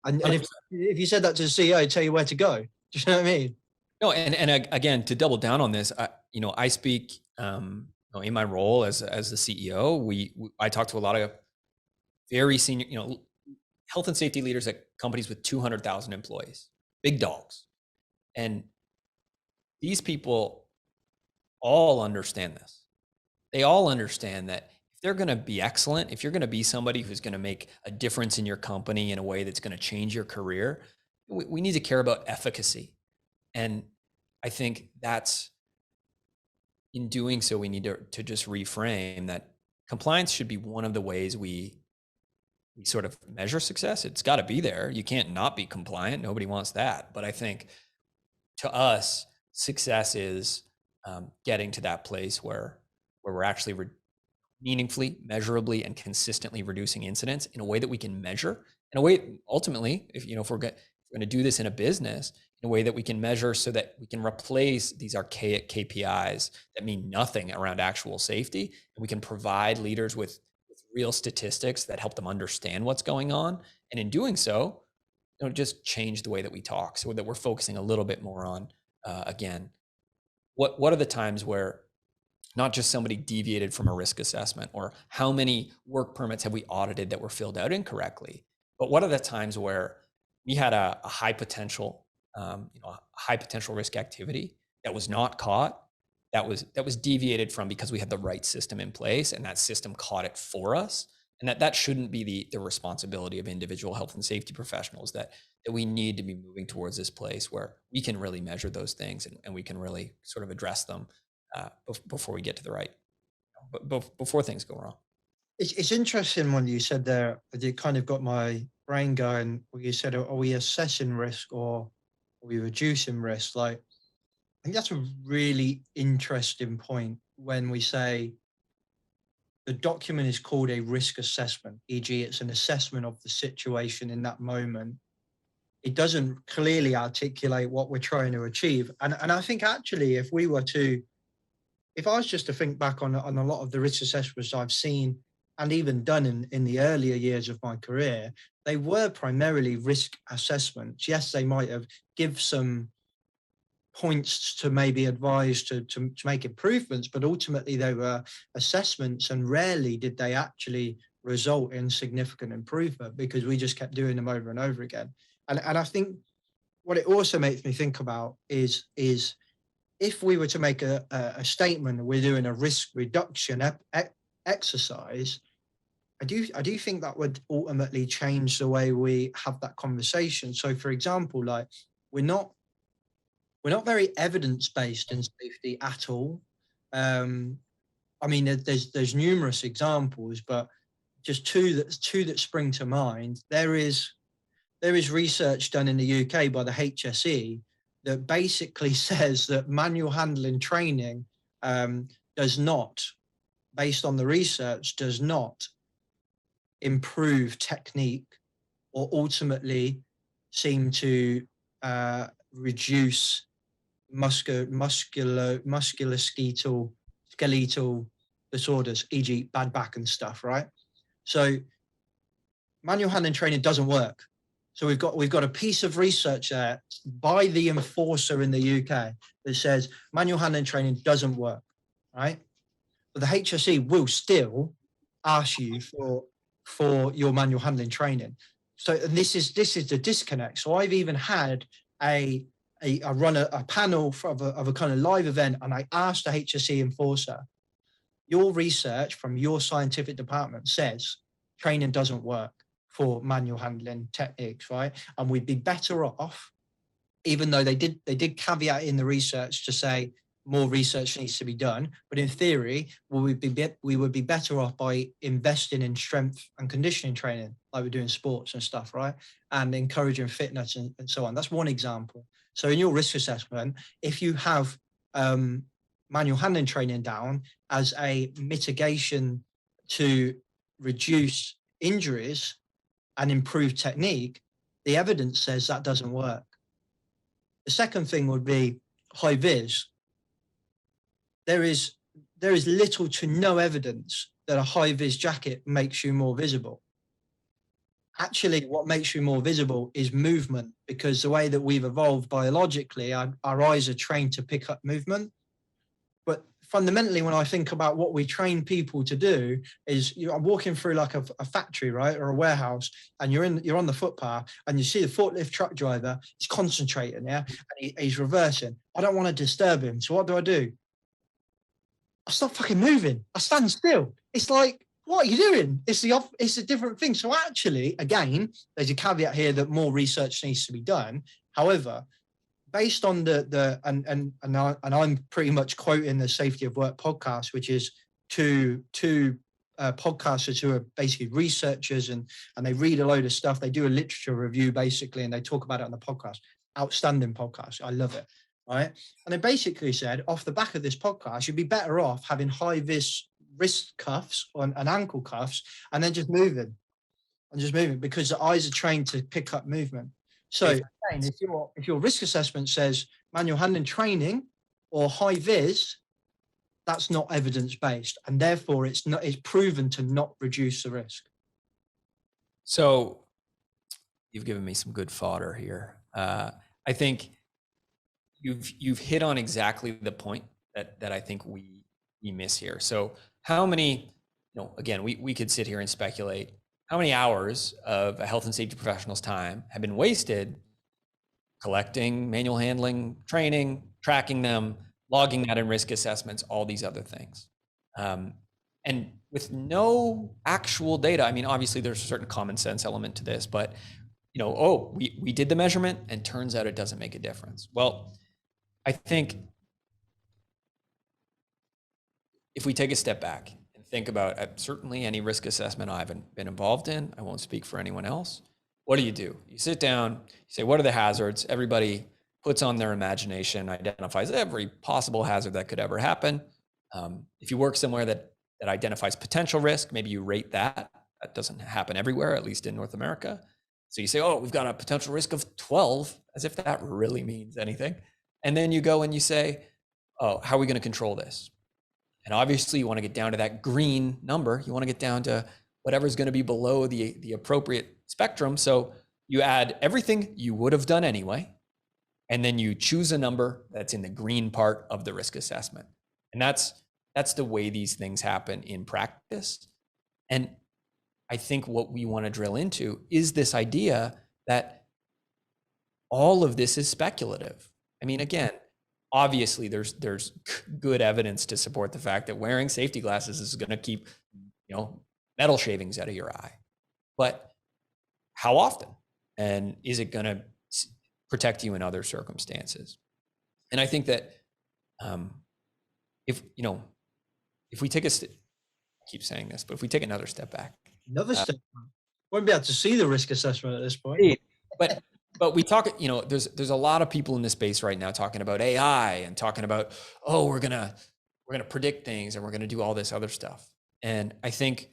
And if you said that to the CEO, I'd tell you where to go. Do you know what I mean? No, and again, to double down on this, I speak, in my role as the CEO, I talk to a lot of very senior, health and safety leaders at companies with 200,000 employees, big dogs. And these people all understand this. They all understand that if they're going to be excellent, if you're going to be somebody who's going to make a difference in your company in a way that's going to change your career, we need to care about efficacy. And I think that's, in doing so, we need to just reframe that compliance should be one of the ways we sort of measure success. It's got to be there. You can't not be compliant. Nobody wants that. But I think to us, success is getting to that place where we're actually meaningfully, measurably, and consistently reducing incidents in a way that we can measure, in a way, ultimately, if we're going to do this in a business, in a way that we can measure so that we can replace these archaic KPIs that mean nothing around actual safety, and we can provide leaders with real statistics that help them understand what's going on. And in doing so, just change the way that we talk so that we're focusing a little bit more on, again, what are the times where not just somebody deviated from a risk assessment, or how many work permits have we audited that were filled out incorrectly, but what are the times where we had a high potential risk activity that was not caught, that was deviated from because we had the right system in place, and that system caught it for us. And that shouldn't be the responsibility of individual health and safety professionals, that we need to be moving towards this place where we can really measure those things and we can really sort of address them before we get to the right, before things go wrong. It's interesting when you said there, it kind of got my brain going, where you said, are we assessing risk or are we reducing risk? Like, I think that's a really interesting point when we say the document is called a risk assessment, e.g. it's an assessment of the situation in that moment. It doesn't clearly articulate what we're trying to achieve. And I think actually, if I was just to think back on a lot of the risk assessments I've seen and even done in the earlier years of my career, they were primarily risk assessments. Yes, they might have give some points to maybe advise to make improvements, but ultimately they were assessments, and rarely did they actually result in significant improvement because we just kept doing them over and over again. And I think what it also makes me think about is if we were to make a statement, we're doing a risk reduction exercise, I do think that would ultimately change the way we have that conversation. So, for example, like we're not very evidence-based in safety at all. I mean, there's numerous examples, but just two that spring to mind. There is research done in the UK by the HSE that basically says that manual handling training does not, based on the research, does not improve technique or ultimately seem to reduce musculoskeletal disorders, e.g. bad back and stuff, right? So manual handling training doesn't work. So we've got a piece of research there by the enforcer in the UK that says manual handling training doesn't work, right? But the HSE will still ask you for your manual handling training. So and this is the disconnect. So I've even had I run a panel of a kind of live event, and I asked the HSE enforcer, your research from your scientific department says training doesn't work for manual handling techniques, right? And we'd be better off, even though they did caveat in the research to say more research needs to be done. But in theory, we would be better off by investing in strength and conditioning training, like we do in sports and stuff, right? And encouraging fitness and so on. That's one example. So in your risk assessment, if you have manual handling training down as a mitigation to reduce injuries and improve technique, the evidence says that doesn't work. The second thing would be high-vis. There is little to no evidence that a high-vis jacket makes you more visible. Actually, what makes you more visible is movement, because the way that we've evolved biologically, our eyes are trained to pick up movement. But fundamentally, when I think about what we train people to do is, I'm walking through like a factory, right, or a warehouse, and you're on the footpath, and you see the forklift truck driver. He's concentrating, yeah, and he's reversing. I don't want to disturb him, so what do? I stop fucking moving. I stand still. It's like, what are you doing? It's a different thing. So actually, again, there's a caveat here that more research needs to be done. However, based on and I'm pretty much quoting the Safety of Work podcast, which is two podcasters who are basically researchers and they read a load of stuff. They do a literature review basically, and they talk about it on the podcast. Outstanding podcast. I love it. Right. And they basically said, off the back of this podcast, you'd be better off having high-vis wrist cuffs and ankle cuffs and then just moving because the eyes are trained to pick up movement. So again, if your risk assessment says manual handling training or high-vis, that's not evidence-based, and therefore it's proven to not reduce the risk. So you've given me some good fodder here. I think you've hit on exactly the point that I think we miss here. So how many, again, we could sit here and speculate how many hours of a health and safety professional's time have been wasted collecting manual handling training, tracking them, logging that in risk assessments, all these other things. And with no actual data, I mean, obviously there's a certain common sense element to this, but we did the measurement and turns out it doesn't make a difference. Well, I think if we take a step back and think about certainly any risk assessment I've been involved in, I won't speak for anyone else. What do? You sit down, you say, what are the hazards? Everybody puts on their imagination, identifies every possible hazard that could ever happen. If you work somewhere that identifies potential risk, maybe you rate that. That doesn't happen everywhere, at least in North America. So you say, we've got a potential risk of 12, as if that really means anything. And then you go and you say, how are we going to control this? And obviously you want to get down to that green number. You want to get down to whatever's going to be below the appropriate spectrum. So you add everything you would have done anyway, and then you choose a number that's in the green part of the risk assessment. And that's the way these things happen in practice. And I think what we want to drill into is this idea that all of this is speculative. I mean, again, obviously there's good evidence to support the fact that wearing safety glasses is going to keep, metal shavings out of your eye. But how often? And is it going to protect you in other circumstances? And I think that if we take I keep saying this, but if we take another step back, Won't be able to see the risk assessment at this point. But But we talk, there's a lot of people in this space right now talking about AI and talking about, oh, we're gonna predict things and we're gonna do all this other stuff. And I think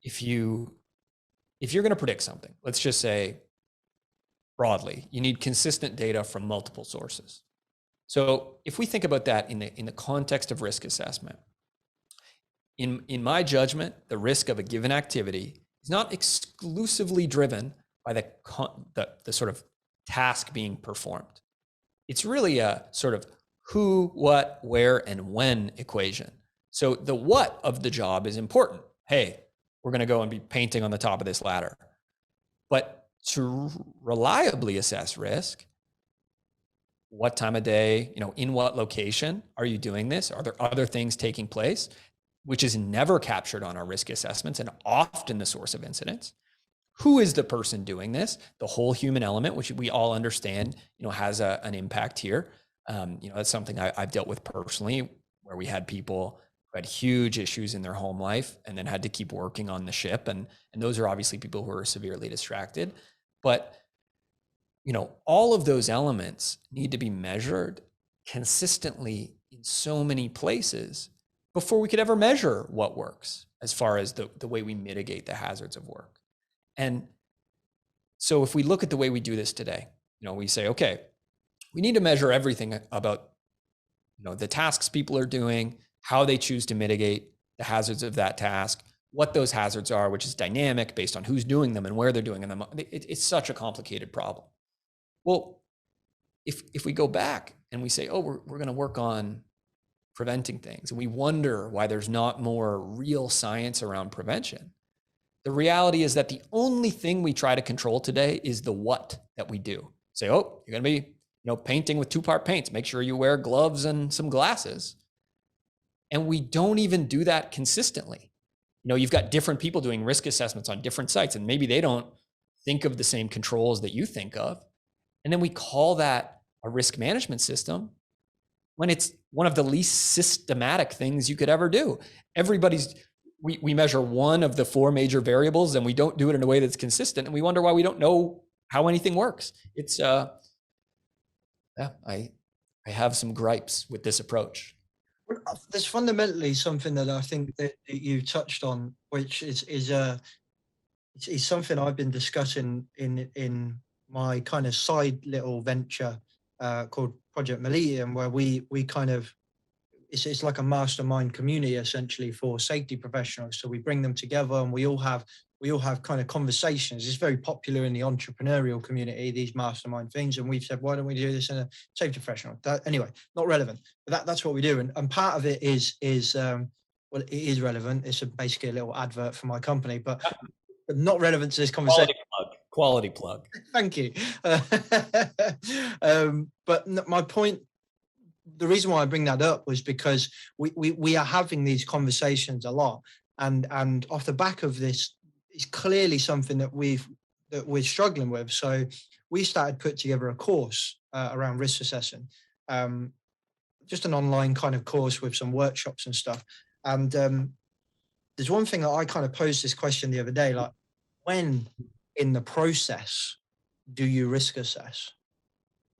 if you're gonna predict something, let's just say broadly, you need consistent data from multiple sources. So if we think about that in the context of risk assessment, in my judgment, the risk of a given activity is not exclusively driven by the sort of task being performed. It's really a sort of who, what, where, and when equation. So the what of the job is important. Hey, we're going to go and be painting on the top of this ladder. But to reliably assess risk, what time of day, in what location are you doing this? Are there other things taking place, which is never captured on our risk assessments and often the source of incidents? Who is the person doing this? The whole human element, which we all understand, has an impact here. That's something I've dealt with personally, where we had people who had huge issues in their home life and then had to keep working on the ship. And those are obviously people who are severely distracted. But all of those elements need to be measured consistently in so many places before we could ever measure what works as far as the way we mitigate the hazards of work. And so if we look at the way we do this today, we say, okay, we need to measure everything about, the tasks people are doing, how they choose to mitigate the hazards of that task, what those hazards are, which is dynamic based on who's doing them and where they're doing them. It's such a complicated problem. Well, if we go back and we say, oh, we're going to work on preventing things, and we wonder why there's not more real science around prevention, the reality is that the only thing we try to control today is the what that we do. Say, oh, you're going to be, painting with 2-part paints. Make sure you wear gloves and some glasses. And we don't even do that consistently. You've got different people doing risk assessments on different sites, and maybe they don't think of the same controls that you think of. And then we call that a risk management system when it's one of the least systematic things you could ever do. We measure one of the 4 major variables, and we don't do it in a way that's consistent. And we wonder why we don't know how anything works. It's, I have some gripes with this approach. There's fundamentally something that I think that you touched on, which is something I've been discussing in my kind of side little venture called Project Millennium, where we kind of, it's like a mastermind community essentially for safety professionals. So we bring them together and we all have kind of conversations. It's very popular in the entrepreneurial community, these mastermind things. And we've said, why don't we do this in a safety professional? Anyway, not relevant, but that's what we do. And part of it is well, it is relevant. It's basically a little advert for my company, but not relevant to this conversation. Quality plug. Thank you. But my point, the reason why I bring that up was because we are having these conversations a lot, and off the back of this, it's clearly something that we're struggling with. So we started put together a course around risk assessing, just an online kind of course with some workshops and stuff. And there's one thing that I kind of posed this question the other day, like, when in the process do you risk assess?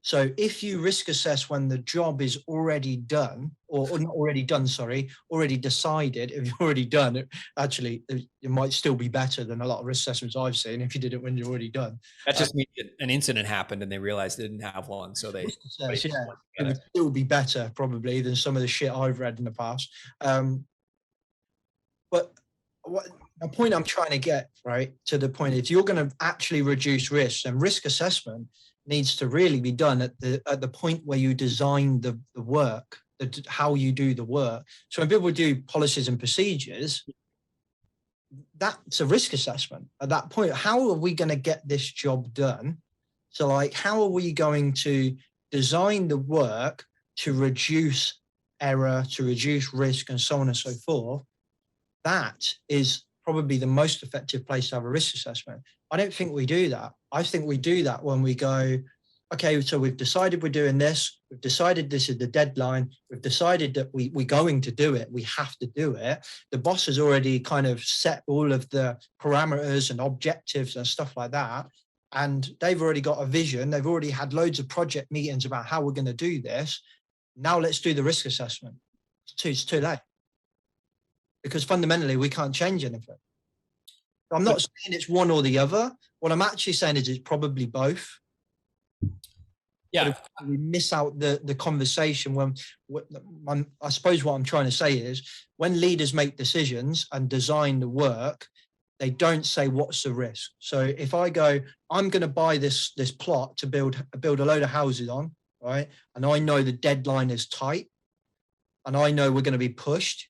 So if you risk assess when the job is already done, or not already done, sorry, already decided, if you're already done, actually, it might still be better than a lot of risk assessments I've seen if you did it when you're already done. That just means an incident happened and they realized they didn't have one. So they, it would still be better probably than some of the shit I've read in the past. But the point I'm trying to get, right, to the point, if you're going to actually reduce risks, and risk assessment needs to really be done at the point where you design the work, how you do the work. So when people do policies and procedures, that's a risk assessment at that point. How are we going to get this job done? So like, how are we going to design the work to reduce error, to reduce risk, and so on and so forth? That is probably the most effective place to have a risk assessment. I don't think we do that. I think we do that when we go, okay, so we've decided we're doing this. We've decided this is the deadline. We've decided that we're going to do it. We have to do it. The boss has already kind of set all of the parameters and objectives and stuff like that. and they've already got a vision. They've already had loads of project meetings about how we're going to do this. Now let's do the risk assessment. It's too late, because fundamentally we can't change anything. I'm not saying it's one or the other. What I'm actually saying is it's probably both. Yeah. But we miss out the conversation when I suppose what I'm trying to say is, when leaders make decisions and design the work, they don't say what's the risk. So if I go, I'm going to buy this plot to build a load of houses on, right? And I know the deadline is tight, and I know we're going to be pushed.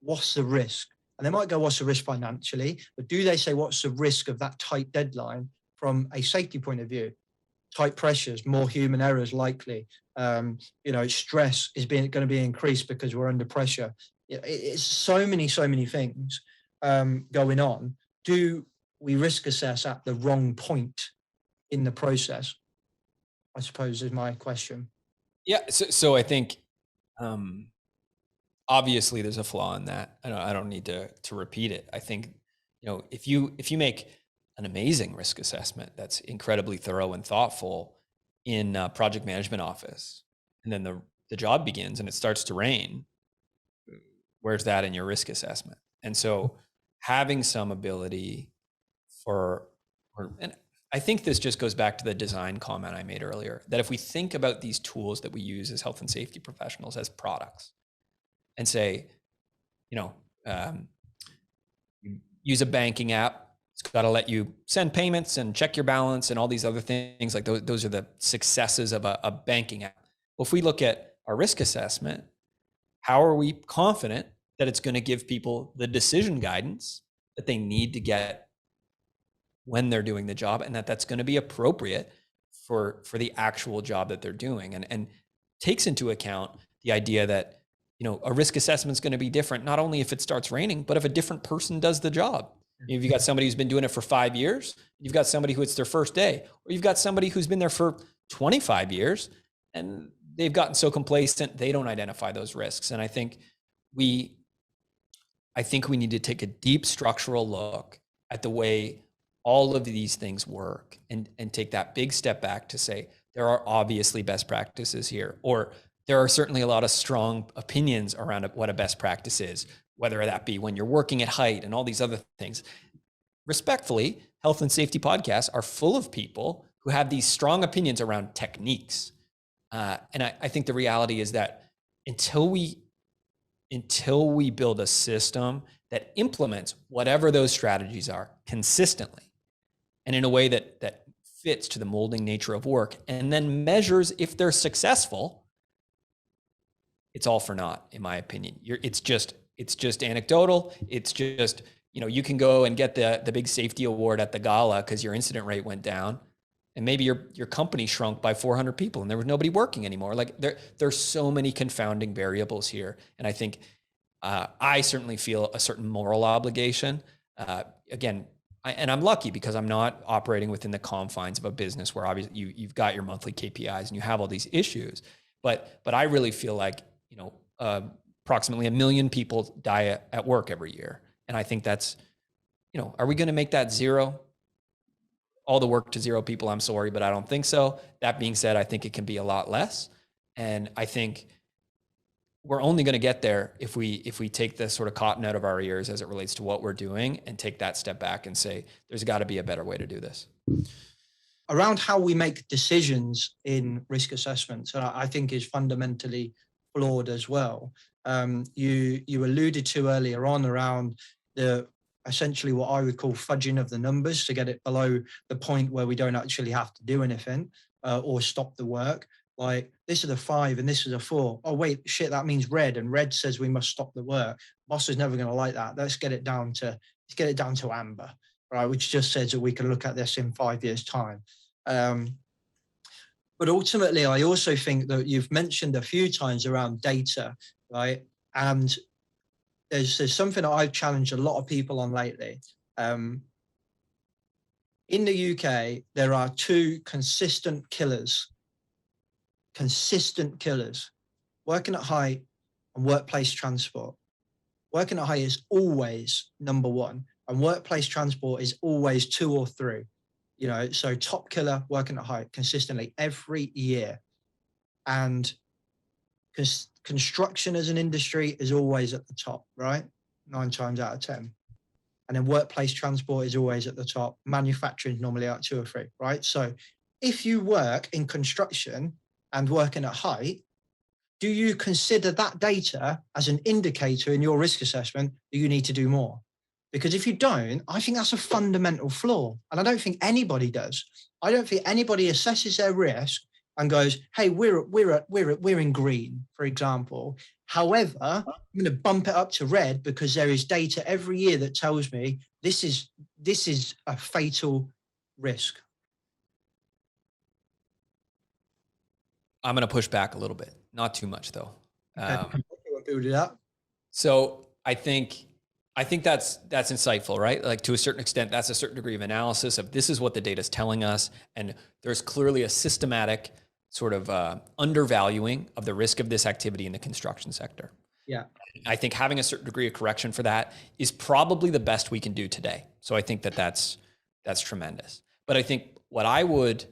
What's the risk? And they might go, what's the risk financially? But do they say what's the risk of that tight deadline from a safety point of view? Tight pressures, more human errors likely. Stress is going to be increased because we're under pressure. It's so many things going on. Do we risk assess at the wrong point in the process? I suppose is my question. Yeah. So I think, obviously there's a flaw in that. I don't need to repeat it. I think, if you make an amazing risk assessment that's incredibly thorough and thoughtful in a project management office, and then the job begins and it starts to rain, where's that in your risk assessment? And so having some ability and I think this just goes back to the design comment I made earlier, that if we think about these tools that we use as health and safety professionals as products, and say, use a banking app. It's got to let you send payments and check your balance and all these other things. Like those are the successes of a banking app. Well, if we look at our risk assessment, how are we confident that it's going to give people the decision guidance that they need to get when they're doing the job, and that's going to be appropriate for the actual job that they're doing, and takes into account the idea that a risk assessment is going to be different, not only if it starts raining, but if a different person does the job. If you've got somebody who's been doing it for 5 years, you've got somebody who it's their first day, or you've got somebody who's been there for 25 years and they've gotten so complacent, they don't identify those risks. And I think we need to take a deep structural look at the way all of these things work, and take that big step back to say, there are obviously best practices here, or there are certainly a lot of strong opinions around what a best practice is, whether that be when you're working at height and all these other things. Respectfully, health and safety podcasts are full of people who have these strong opinions around techniques. And I think the reality is that until we build a system that implements whatever those strategies are consistently and in a way that fits to the molding nature of work, and then measures if they're successful, it's all for naught, in my opinion. It's just anecdotal. It's just, you can go and get the big safety award at the gala because your incident rate went down, and maybe your company shrunk by 400 people and there was nobody working anymore. Like there's so many confounding variables here. And I think I certainly feel a certain moral obligation. Again, I'm lucky because I'm not operating within the confines of a business where obviously you've got your monthly KPIs and you have all these issues. But I really feel like, approximately 1 million people die at work every year. And I think that's, are we going to make that zero? All the work to zero people? I'm sorry, but I don't think so. That being said, I think it can be a lot less. And I think we're only going to get there if we take the sort of cotton out of our ears as it relates to what we're doing, and take that step back and say, there's got to be a better way to do this. Around how we make decisions in risk assessments, I think is fundamentally flawed as well. You alluded to earlier on around essentially what I would call fudging of the numbers to get it below the point where we don't actually have to do anything or stop the work. Like, this is a 5 and this is a 4. Oh wait, shit, that means red, and red says we must stop the work. Boss is never going to like that. Let's get it down to amber, right? Which just says that we can look at this in 5 years' time. But ultimately, I also think that you've mentioned a few times around data, right? And there's something that I've challenged a lot of people on lately. In the UK, there are 2 consistent killers. Working at height and workplace transport. Working at height is always number 1, and workplace transport is always 2 or 3. you know, so top killer working at height consistently every year. And construction as an industry is always at the top, right? 9 times out of 10. And then workplace transport is always at the top. Manufacturing is normally at 2 or 3, right? So if you work in construction and working at height, do you consider that data as an indicator in your risk assessment that you need to do more? Because if you don't, I think that's a fundamental flaw. And I don't think anybody does. I don't think anybody assesses their risk and goes, hey, we're in green, for example. However, I'm going to bump it up to red because there is data every year that tells me this is a fatal risk. I'm going to push back a little bit, not too much though. Build it up. So I think that's insightful, right? Like to a certain extent, that's a certain degree of analysis of this is what the data is telling us. And there's clearly a systematic sort of undervaluing of the risk of this activity in the construction sector. Yeah. I think having a certain degree of correction for that is probably the best we can do today. So I think that's tremendous. But I think what I would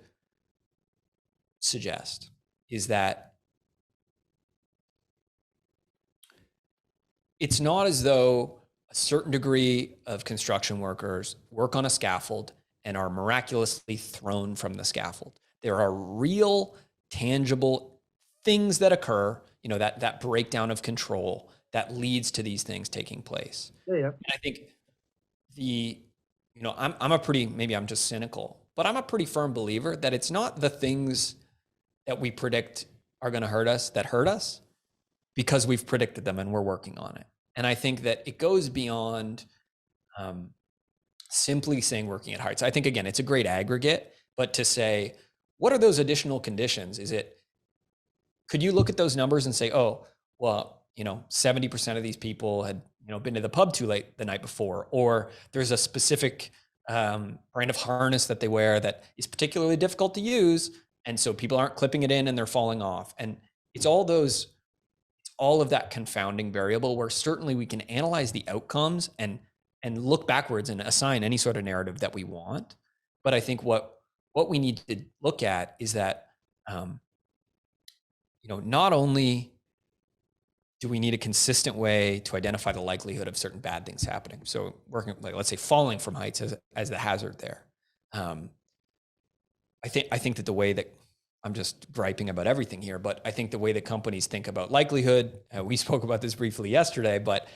suggest is that it's not as though a certain degree of construction workers work on a scaffold and are miraculously thrown from the scaffold. There are real, tangible things that occur, you know, that breakdown of control that leads to these things taking place. Yeah. And I think I'm a pretty, maybe I'm just cynical, but I'm a pretty firm believer that it's not the things that we predict are going to hurt us because we've predicted them and we're working on it. And I think that it goes beyond simply saying working at heights. I think, again, it's a great aggregate, but to say, what are those additional conditions? Could you look at those numbers and say, oh, well, 70% of these people had, been to the pub too late the night before, or there's a specific brand of harness that they wear that is particularly difficult to use. And so people aren't clipping it in and they're falling off. And it's all of that confounding variable where certainly we can analyze the outcomes and look backwards and assign any sort of narrative that we want. But I think what we need to look at is that, not only do we need a consistent way to identify the likelihood of certain bad things happening. So working, like, let's say falling from heights as the hazard there. I think that the way that I'm just griping about everything here, but I think the way that companies think about likelihood, we spoke about this briefly yesterday, but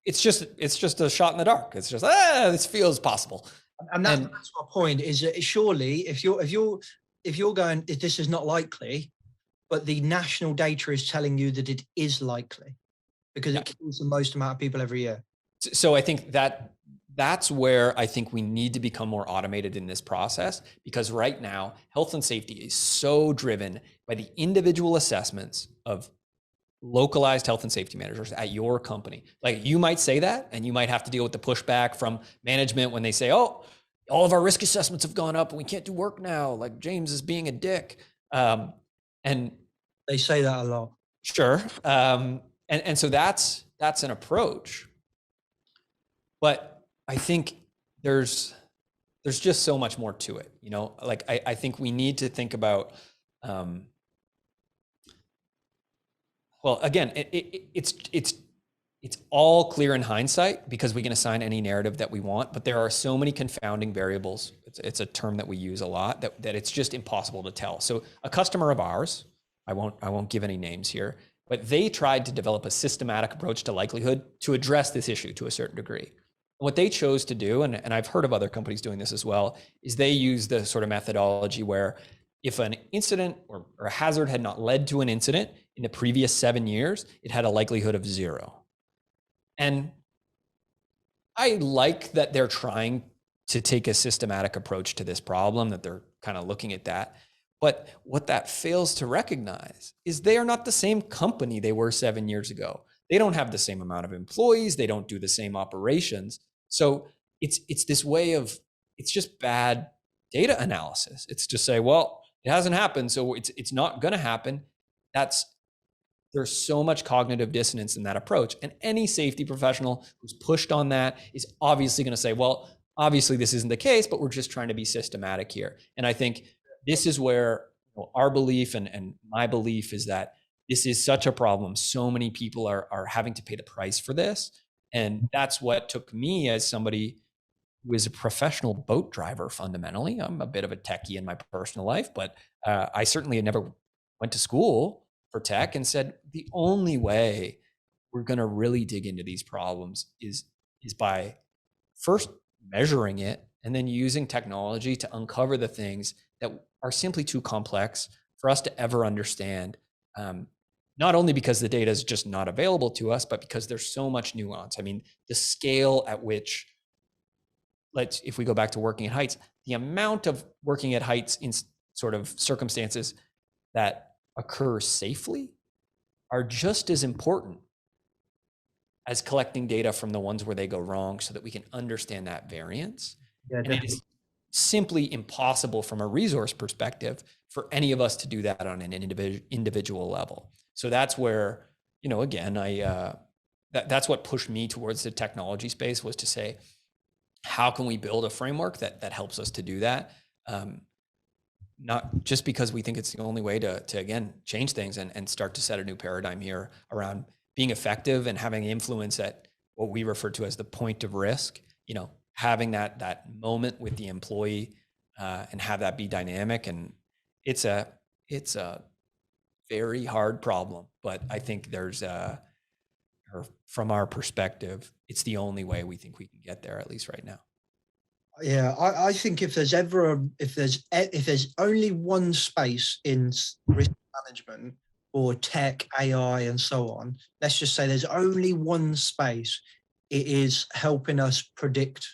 it's just a shot in the dark. It's just, this feels possible. And that's my point, is that surely if you're going, this is not likely, but the national data is telling you that it is likely because it kills the most amount of people every year. So I think that's where I think we need to become more automated in this process, because right now health and safety is so driven by the individual assessments of localized health and safety managers at your company. Like, you might say that and you might have to deal with the pushback from management when they say, oh, all of our risk assessments have gone up and we can't do work now. Like, James is being a dick. And they say that a lot. Sure. And so that's an approach. But I think there's just so much more to it. Like, I think we need to think about, well, again, it's all clear in hindsight because we can assign any narrative that we want, but there are so many confounding variables. It's a term that we use a lot that it's just impossible to tell. So a customer of ours, I won't give any names here, but they tried to develop a systematic approach to likelihood to address this issue to a certain degree. And what they chose to do, and I've heard of other companies doing this as well, is they use the sort of methodology where if an incident or a hazard had not led to an incident in the previous 7 years, it had a likelihood of 0. And I like that they're trying to take a systematic approach to this problem, that they're kind of looking at that. But what that fails to recognize is they are not the same company they were 7 years ago. They don't have the same amount of employees. They don't do the same operations. So it's this way of, it's just bad data analysis. It's just say, well, it hasn't happened, so it's not going to happen. There's so much cognitive dissonance in that approach. And any safety professional who's pushed on that is obviously going to say, well, Obviously, this isn't the case, but we're just trying to be systematic here. And I think this is where our belief and my belief is that this is such a problem. So many people are having to pay the price for this. And that's what took me as somebody who is a professional boat driver fundamentally. I'm a bit of a techie in my personal life, but I certainly never went to school for tech and said the only way we're going to really dig into these problems is by first measuring it and then using technology to uncover the things that are simply too complex for us to ever understand. Not only because the data is just not available to us, but because there's so much nuance. I mean, the scale at which, if we go back to working at heights, the amount of working at heights in sort of circumstances that occur safely are just as important as collecting data from the ones where they go wrong so that we can understand that variance. Yeah, and it is simply impossible from a resource perspective for any of us to do that on an individual level. So that's where, again, that's what pushed me towards the technology space, was to say, how can we build a framework that helps us to do that? Not just because we think it's the only way to again, change things and start to set a new paradigm here around being effective and having influence at what we refer to as the point of risk, having that moment with the employee and have that be dynamic. And it's a very hard problem, but I think from our perspective, it's the only way we think we can get there, at least right now. Yeah, I think if there's only one space in risk management or tech, AI, and so on, let's just say there's only one space, it is helping us predict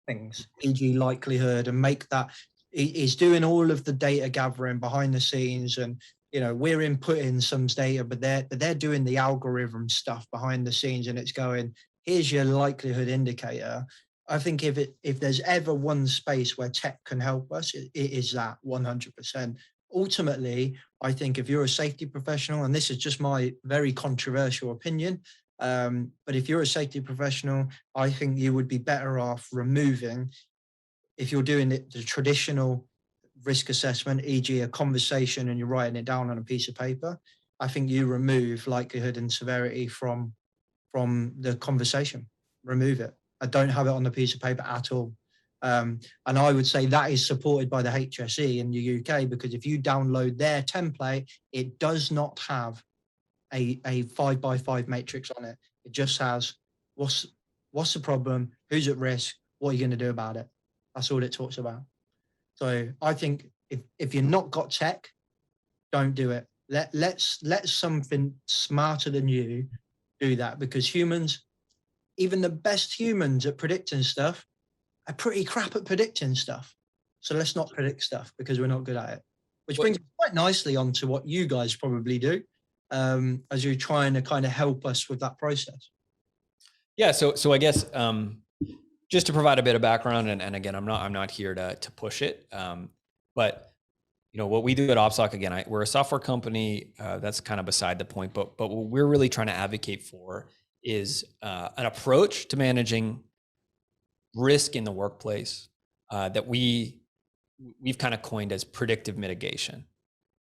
things, e.g. likelihood, and make that, it is doing all of the data gathering behind the scenes. And we're inputting some data, but they're doing the algorithm stuff behind the scenes, and it's going, here's your likelihood indicator. I think if there's ever one space where tech can help us, it is that 100%. Ultimately, I think if you're a safety professional, and this is just my very controversial opinion, but if you're a safety professional, I think you would be better off removing, if you're doing the traditional risk assessment, e.g. a conversation and you're writing it down on a piece of paper, I think you remove likelihood and severity from the conversation. Remove it. I don't have it on the piece of paper at all. And I would say that is supported by the HSE in the UK, because if you download their template, it does not have a 5x5 matrix on it. It just has what's the problem, who's at risk, what are you going to do about it. That's all it talks about. So I think if you're not got tech, don't do it. Let something smarter than you do that, because humans, even the best humans at predicting stuff, are pretty crap at predicting stuff. So let's not predict stuff because we're not good at it. Which brings us quite nicely onto what you guys probably do, as you're trying to kind of help us with that process. Yeah. So I guess just to provide a bit of background, and again, I'm not here to push it, but what we do at Opslock, again, we're a software company. That's kind of beside the point, but what we're really trying to advocate for is an approach to managing risk in the workplace that we've kind of coined as predictive mitigation.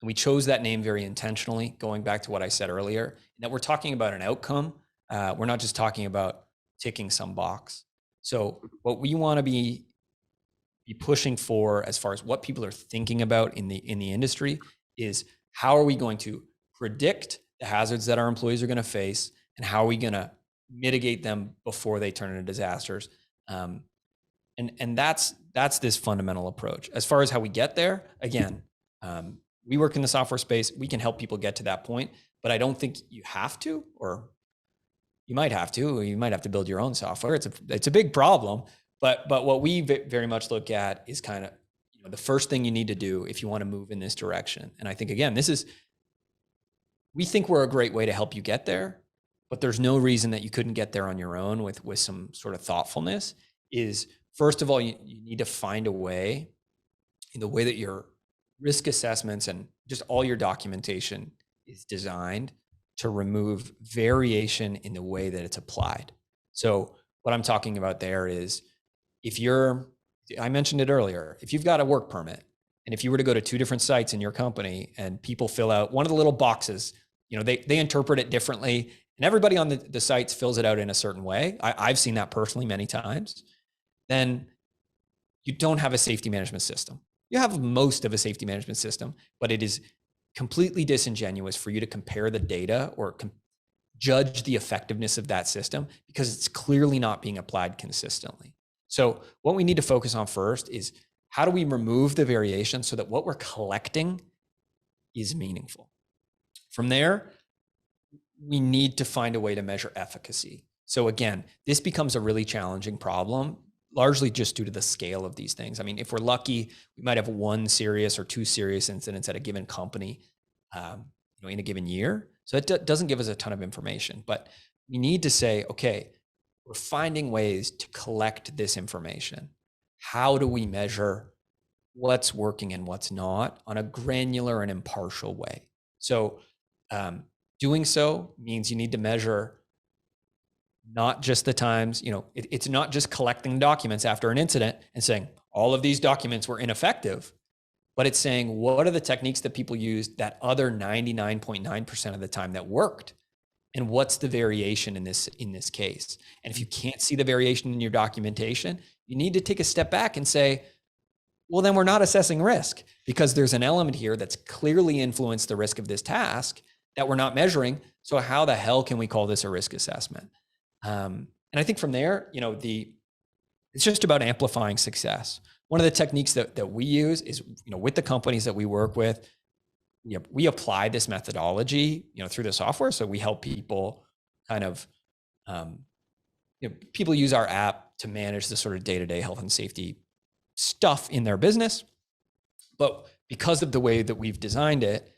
And we chose that name very intentionally, going back to what I said earlier, that we're talking about an outcome. We're not just talking about ticking some box. So what we want to be pushing for, as far as what people are thinking about in the industry, is how are we going to predict the hazards that our employees are going to face, and how are we going to mitigate them before they turn into disasters. And that's this fundamental approach. As far as how we get there, again, we work in the software space. We can help people get to that point, but I don't think you have to, or you might have to. Or you might have to build your own software. It's a big problem. But what we very much look at is kind of the first thing you need to do if you want to move in this direction. And I think, again, we think we're a great way to help you get there, but there's no reason that you couldn't get there on your own with some sort of thoughtfulness. Is first of all, you need to find a way, in the way that your risk assessments and just all your documentation is designed, to remove variation in the way that it's applied. So what I'm talking about there is, I mentioned it earlier, if you've got a work permit, and if you were to go to 2 different sites in your company and people fill out one of the little boxes, they interpret it differently, and everybody on the sites fills it out in a certain way. I've seen that personally many times. Then you don't have a safety management system. You have most of a safety management system, but it is completely disingenuous for you to compare the data or judge the effectiveness of that system because it's clearly not being applied consistently. So what we need to focus on first is how do we remove the variation so that what we're collecting is meaningful? From there, we need to find a way to measure efficacy. So again, this becomes a really challenging problem, largely just due to the scale of these things. I mean, if we're lucky, we might have 1 serious or 2 serious incidents at a given company, in a given year. So it doesn't give us a ton of information, but we need to say, okay, we're finding ways to collect this information. How do we measure what's working and what's not on a granular and impartial way? So doing so means you need to measure not just the times, it's not just collecting documents after an incident and saying all of these documents were ineffective, but it's saying what are the techniques that people used that other 99.9% of the time that worked, and what's the variation in this case? And if you can't see the variation in your documentation, you need to take a step back and say, well, then we're not assessing risk because there's an element here that's clearly influenced the risk of this task that we're not measuring. So how the hell can we call this a risk assessment? And I think from there, it's just about amplifying success. One of the techniques that we use is, with the companies that we work with, we apply this methodology, through the software. So we help people kind of, people use our app to manage the sort of day-to-day health and safety stuff in their business. But because of the way that we've designed it,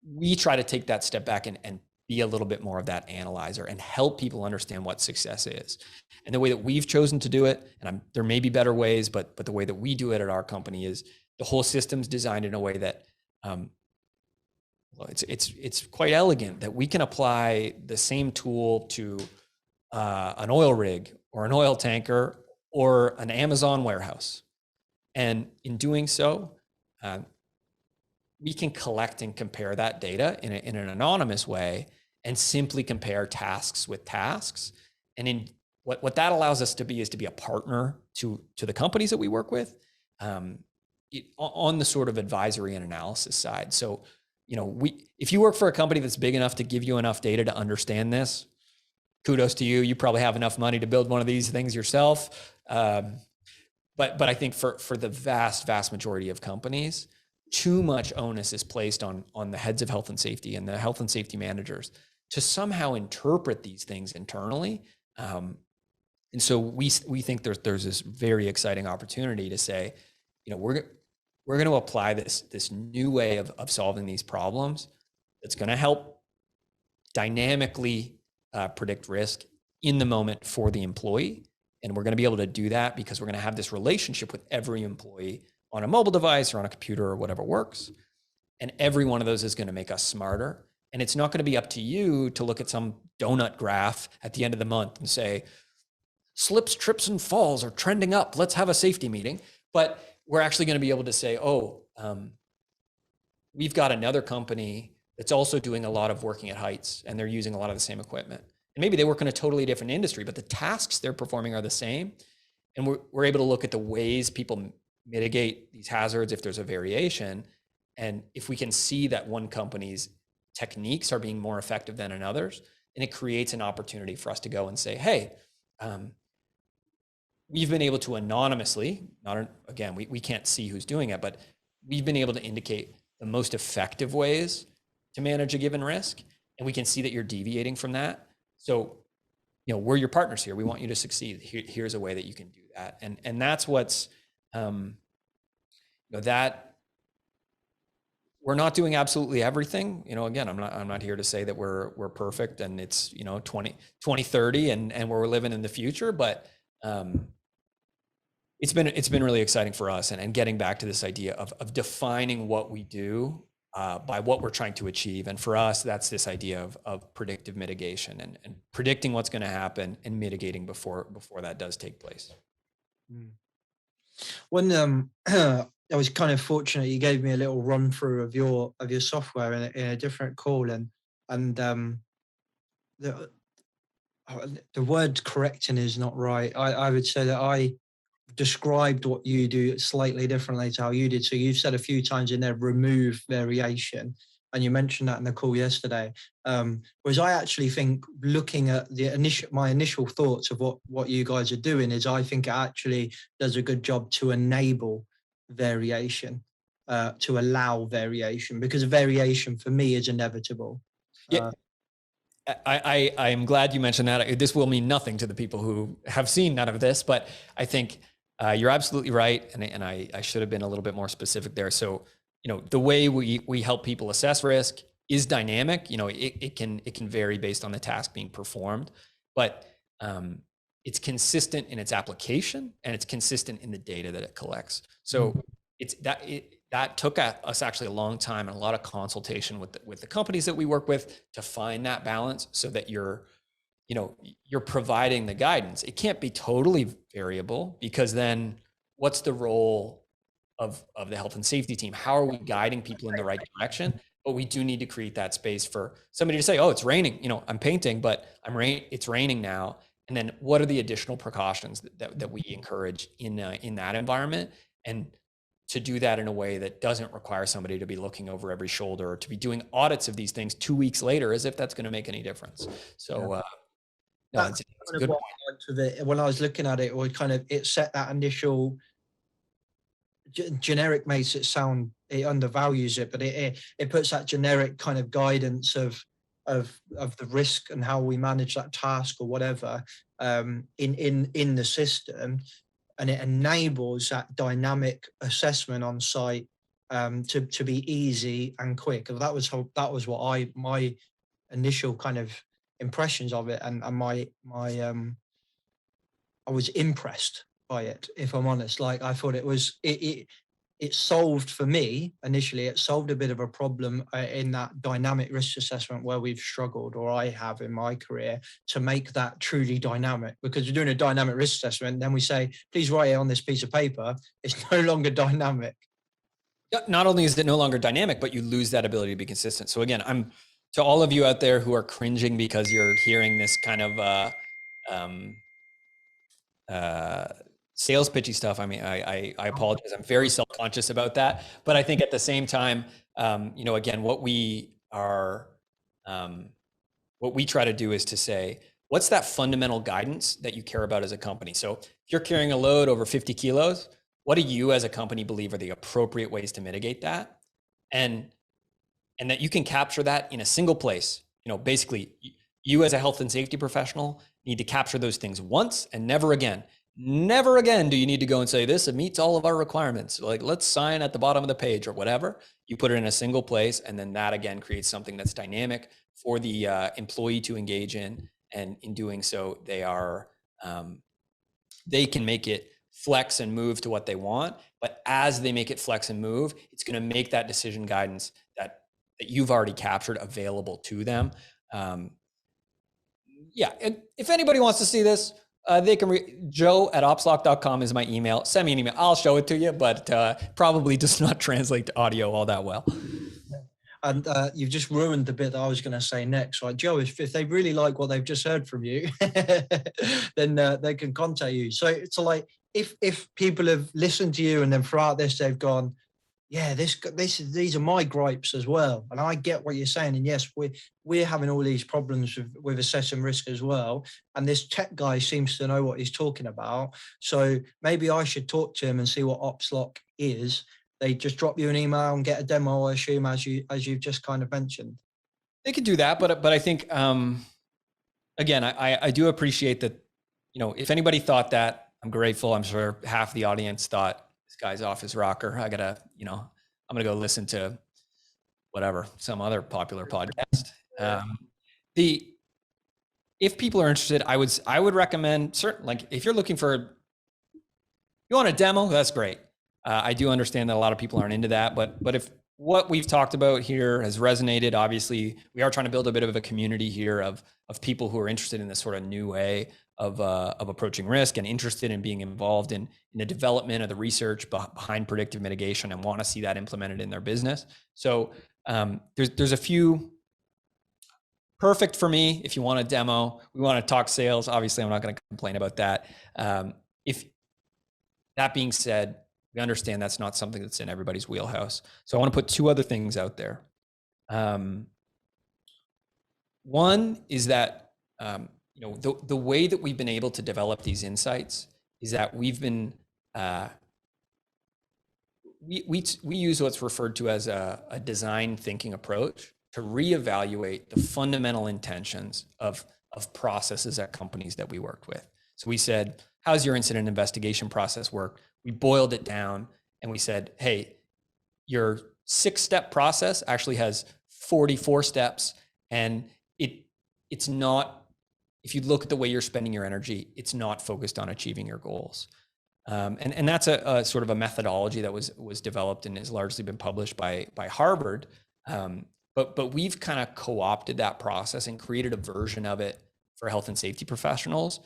we try to take that step back and be a little bit more of that analyzer and help people understand what success is. And the way that we've chosen to do it, and there may be better ways, but the way that we do it at our company is the whole system's designed in a way that it's quite elegant, that we can apply the same tool to an oil rig or an oil tanker or an Amazon warehouse. And in doing so, we can collect and compare that data in an anonymous way and simply compare tasks with tasks. And what that allows us to be is to be a partner to the companies that we work with on the sort of advisory and analysis side. So, if you work for a company that's big enough to give you enough data to understand this, kudos to you. You probably have enough money to build one of these things yourself. But I think for the vast majority of companies, too much onus is placed on the heads of health and safety and the health and safety managers to somehow interpret these things internally. And so we think there's this very exciting opportunity to say, we're going to apply this new way of solving these problems that's going to help dynamically predict risk in the moment for the employee. And we're going to be able to do that because we're going to have this relationship with every employee on a mobile device or on a computer or whatever works. And every one of those is going to make us smarter. And it's not going to be up to you to look at some donut graph at the end of the month and say, slips, trips, and falls are trending up. Let's have a safety meeting. But we're actually going to be able to say, we've got another company that's also doing a lot of working at heights, and they're using a lot of the same equipment. And maybe they work in a totally different industry, but the tasks they're performing are the same. And we're able to look at the ways people mitigate these hazards if there's a variation. And if we can see that one company's techniques are being more effective than another's, and it creates an opportunity for us to go and say, hey, we've been able to anonymously, we can't see who's doing it, but we've been able to indicate the most effective ways to manage a given risk. And we can see that you're deviating from that. So, we're your partners here. We want you to succeed. Here's a way that you can do that. And that's what's, that we're not doing absolutely everything. Again, I'm not here to say that we're perfect and it's, 2030 and we're living in the future, but it's been really exciting for us and getting back to this idea of defining what we do by what we're trying to achieve. And for us, that's this idea of predictive mitigation and predicting what's going to happen and mitigating before that does take place. When I was kind of fortunate, you gave me a little run through of your software in a different call, and the the word correcting is not right. I would say that I described what you do slightly differently to how you did. So you've said a few times in there, remove variation. And you mentioned that in the call yesterday. Whereas I actually think, looking at my initial thoughts of what you guys are doing, is I think it actually does a good job to enable variation, to allow variation, because variation for me is inevitable. Yeah. I am glad you mentioned that. This will mean nothing to the people who have seen none of this, but I think you're absolutely right. And I should have been a little bit more specific there. So, the way we help people assess risk is dynamic. It can vary based on the task being performed, but it's consistent in its application, and it's consistent in the data that it collects. So that took us actually a long time and a lot of consultation with the companies that we work with to find that balance, so that you're providing the guidance. It can't be totally variable, because then what's the role of the health and safety team? How are we guiding people in the right direction? But we do need to create that space for somebody to say, oh, it's raining. I'm painting, but it's raining now. And then what are the additional precautions that we encourage in that environment? And to do that in a way that doesn't require somebody to be looking over every shoulder, or to be doing audits of these things 2 weeks later, as if that's going to make any difference. So no, it's a good point. When I was looking at it, it set that initial generic, makes it sound, it undervalues it, but it puts that generic kind of guidance of the risk and how we manage that task or whatever in the system, and it enables that dynamic assessment on site to be easy and quick. And that was what my initial kind of impressions of it, and I was impressed by it, if I'm honest. Like, I thought it solved, for me initially, it solved a bit of a problem in that dynamic risk assessment where we've struggled, or I have in my career, to make that truly dynamic. Because you're doing a dynamic risk assessment, then we say, please write it on this piece of paper. It's no longer dynamic. Not only is it no longer dynamic, but you lose that ability to be consistent. So again, to all of you out there who are cringing because you're hearing this kind of sales pitchy stuff. I mean, I apologize. I'm very self-conscious about that, but I think at the same time, again, what we try to do is to say, what's that fundamental guidance that you care about as a company? So if you're carrying a load over 50 kilos, what do you as a company believe are the appropriate ways to mitigate that? And that you can capture that in a single place. Basically, you as a health and safety professional need to capture those things once and never again. Never again do you need to go and say, this meets all of our requirements. Like, let's sign at the bottom of the page or whatever. You put it in a single place, and then that again creates something that's dynamic for the employee to engage in. And in doing so, they can make it flex and move to what they want. But as they make it flex and move, it's going to make that decision guidance that you've already captured available to them. And if anybody wants to see this, they can joe@opslock.com is my email. Send me an email. I'll show it to you, but probably does not translate to audio all that well. And you've just ruined the bit that I was going to say next, right? Joe, if they really like what they've just heard from you, then they can contact you. So like, if people have listened to you and then throughout this they've gone, yeah, these are my gripes as well, and I get what you're saying, and yes, we're having all these problems with assessing risk as well, and this tech guy seems to know what he's talking about, so maybe I should talk to him and see what Opslock is. They just drop you an email and get a demo, I assume, as you've just kind of mentioned. They could do that, but I think again, I do appreciate that. If anybody thought that, I'm grateful. I'm sure half the audience thought, this guy's off his rocker. I'm gonna go listen to whatever, some other popular podcast. If people are interested, I would recommend certain, like, if you're looking you want a demo, that's great. I do understand that a lot of people aren't into that, but if what we've talked about here has resonated, obviously we are trying to build a bit of a community here of people who are interested in this sort of new way of approaching risk and interested in being involved in the development of the research behind predictive mitigation and want to see that implemented in their business. So there's a few. Perfect for me if you want a demo. We want to talk sales. Obviously, I'm not going to complain about that. If that being said, we understand that's not something that's in everybody's wheelhouse. So I want to put two other things out there. One is that the way that we've been able to develop these insights is that we've been we use what's referred to as a design thinking approach to reevaluate the fundamental intentions of processes at companies that we worked with. So we said, how's your incident investigation process work? We boiled it down and we said, hey, your 6-step process actually has 44 steps. And it's not, if you look at the way you're spending your energy, it's not focused on achieving your goals. And that's a sort of a methodology that was developed and has largely been published by Harvard. But we've kind of co-opted that process and created a version of it for health and safety professionals.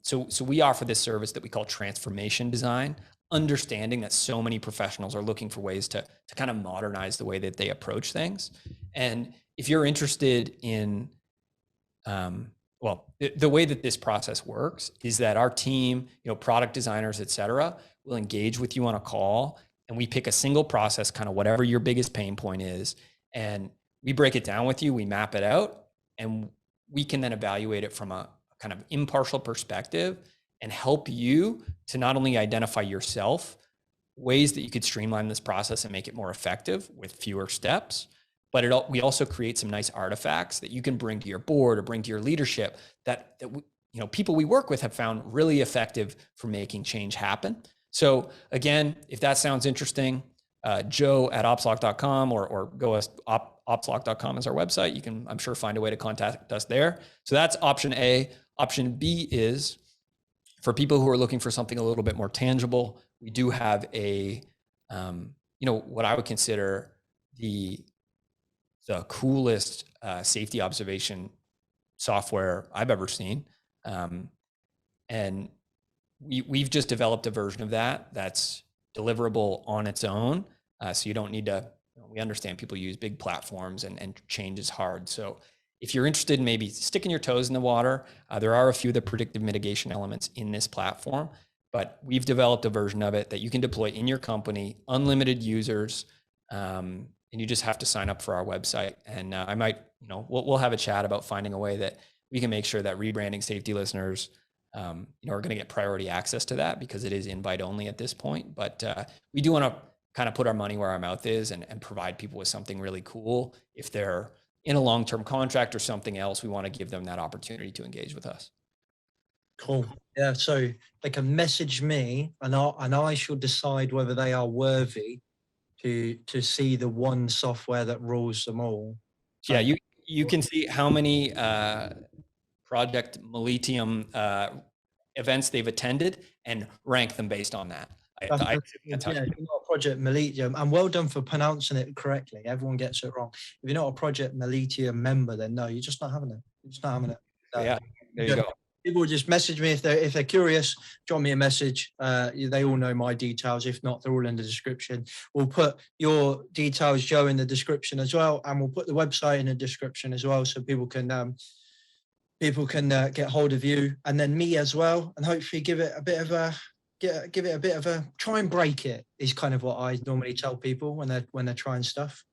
So we offer this service that we call transformation design, understanding that so many professionals are looking for ways to kind of modernize the way that they approach things. And if you're interested in, the way that this process works is that our team, product designers, et cetera, will engage with you on a call, and we pick a single process, kind of whatever your biggest pain point is, and we break it down with you, we map it out, and we can then evaluate it from a kind of impartial perspective and help you to not only identify yourself ways that you could streamline this process and make it more effective with fewer steps, but we also create some nice artifacts that you can bring to your board or bring to your leadership that people we work with have found really effective for making change happen. So again, if that sounds interesting, Joe at opslock.com or go as opslock.com is our website. You can, I'm sure, find a way to contact us there. So that's option A. Option B is for people who are looking for something a little bit more tangible. We do have a, what I would consider the coolest safety observation software I've ever seen. And we've just developed a version of that's deliverable on its own. So you don't need to, we understand people use big platforms and change is hard. So if you're interested in maybe sticking your toes in the water, there are a few of the predictive mitigation elements in this platform, but we've developed a version of it that you can deploy in your company, unlimited users, and you just have to sign up for our website. And I might, we'll have a chat about finding a way that we can make sure that rebranding safety listeners, are going to get priority access to that because it is invite only at this point. But we do want to kind of put our money where our mouth is and provide people with something really cool. If they're in a long-term contract or something else, we want to give them that opportunity to engage with us. Cool. Yeah. So they can message me and I shall decide whether they are worthy to see the one software that rules them all. Yeah. You can see how many Project Millennium events they've attended and rank them based on that. That's you're not a Project Millennium, and well done for pronouncing it correctly. Everyone gets it wrong. If you're not a Project Millennium member, then no, you're just not having it. You're just not having it. Yeah, there you go. People will just message me if they're curious. Drop me a message. They all know my details. If not, they're all in the description. We'll put your details, Joe, in the description as well, and we'll put the website in the description as well, so people can get hold of you and then me as well, and hopefully give it a bit of a try and break it is kind of what I normally tell people when they're trying stuff.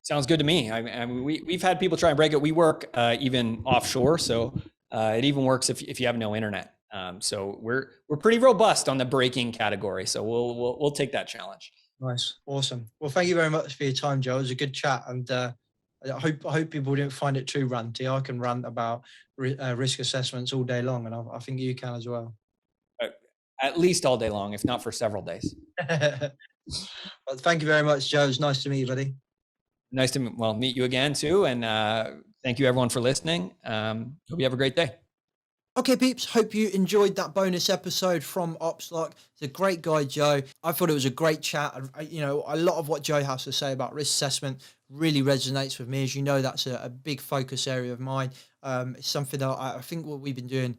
Sounds good to me. I mean, we've had people try and break it. We work even offshore, so it even works if you have no internet. So we're pretty robust on the breaking category. So we'll take that challenge. Nice, awesome. Well, thank you very much for your time, Joe. It was a good chat, and I hope people didn't find it too ranty. I can rant about risk assessments all day long, and I think you can as well. At least all day long, if not for several days. Well, thank you very much, Joe. It's nice to meet you, buddy. Nice to meet you again too, and thank you everyone for listening. Hope you have a great day. Okay, peeps, hope you enjoyed that bonus episode from Opslock. It's a great guy, Joe. I thought it was a great chat. A lot of what Joe has to say about risk assessment, really resonates with me. As you know, that's a big focus area of mine. It's something that I think what we've been doing,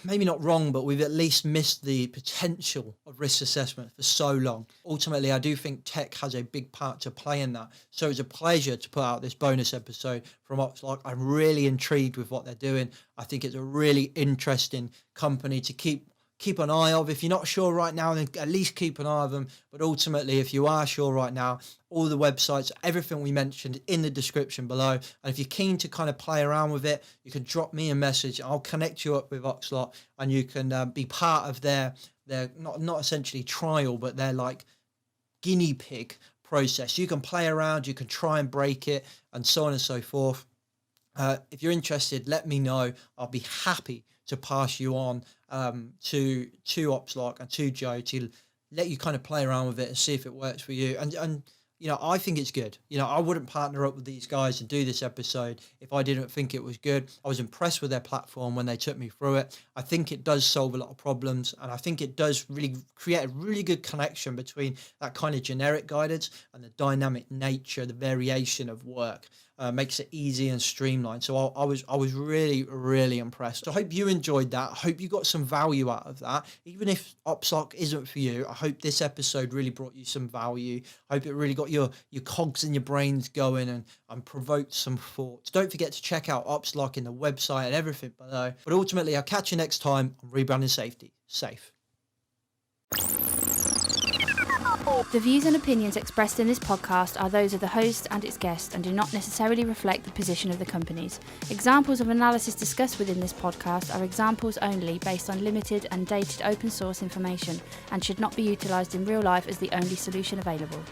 maybe not wrong, but we've at least missed the potential of risk assessment for so long. Ultimately, I do think tech has a big part to play in that. So it's a pleasure to put out this bonus episode from Opslock. I'm really intrigued with what they're doing. I think it's a really interesting company to keep an eye of. If you're not sure right now, then at least keep an eye of them. But ultimately, if you are sure right now, all the websites, everything we mentioned in the description below. And if you're keen to kind of play around with it, you can drop me a message. I'll connect you up with Opslock, and you can be part of their not essentially trial, but their like guinea pig process. You can play around, you can try and break it, and so on and so forth. If you're interested, let me know. I'll be happy to pass you on to Opslock and to Joe to let you kind of play around with it and see if it works for you. And you know, I think it's good. You know, I wouldn't partner up with these guys and do this episode if I didn't think it was good. I was impressed with their platform when they took me through it. I think it does solve a lot of problems, and I think it does really create a really good connection between that kind of generic guidance and the dynamic nature, the variation of work. Makes it easy and streamlined. So I was really, really impressed. I hope you enjoyed that. I hope you got some value out of that. Even if Opslock isn't for you, I hope this episode really brought you some value. I hope it really got your cogs in your brains going and provoked some thoughts. Don't forget to check out Opslock in the website and everything below. But ultimately, I'll catch you next time on Rebranding Safety. Safe. The views and opinions expressed in this podcast are those of the host and its guest and do not necessarily reflect the position of the companies. Examples of analysis discussed within this podcast are examples only based on limited and dated open source information and should not be utilised in real life as the only solution available.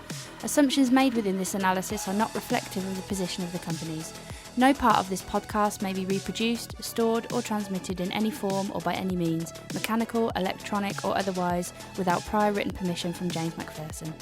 Assumptions made within this analysis are not reflective of the position of the companies. No part of this podcast may be reproduced, stored or transmitted in any form or by any means, mechanical, electronic or otherwise, without prior written permission from James MacPherson.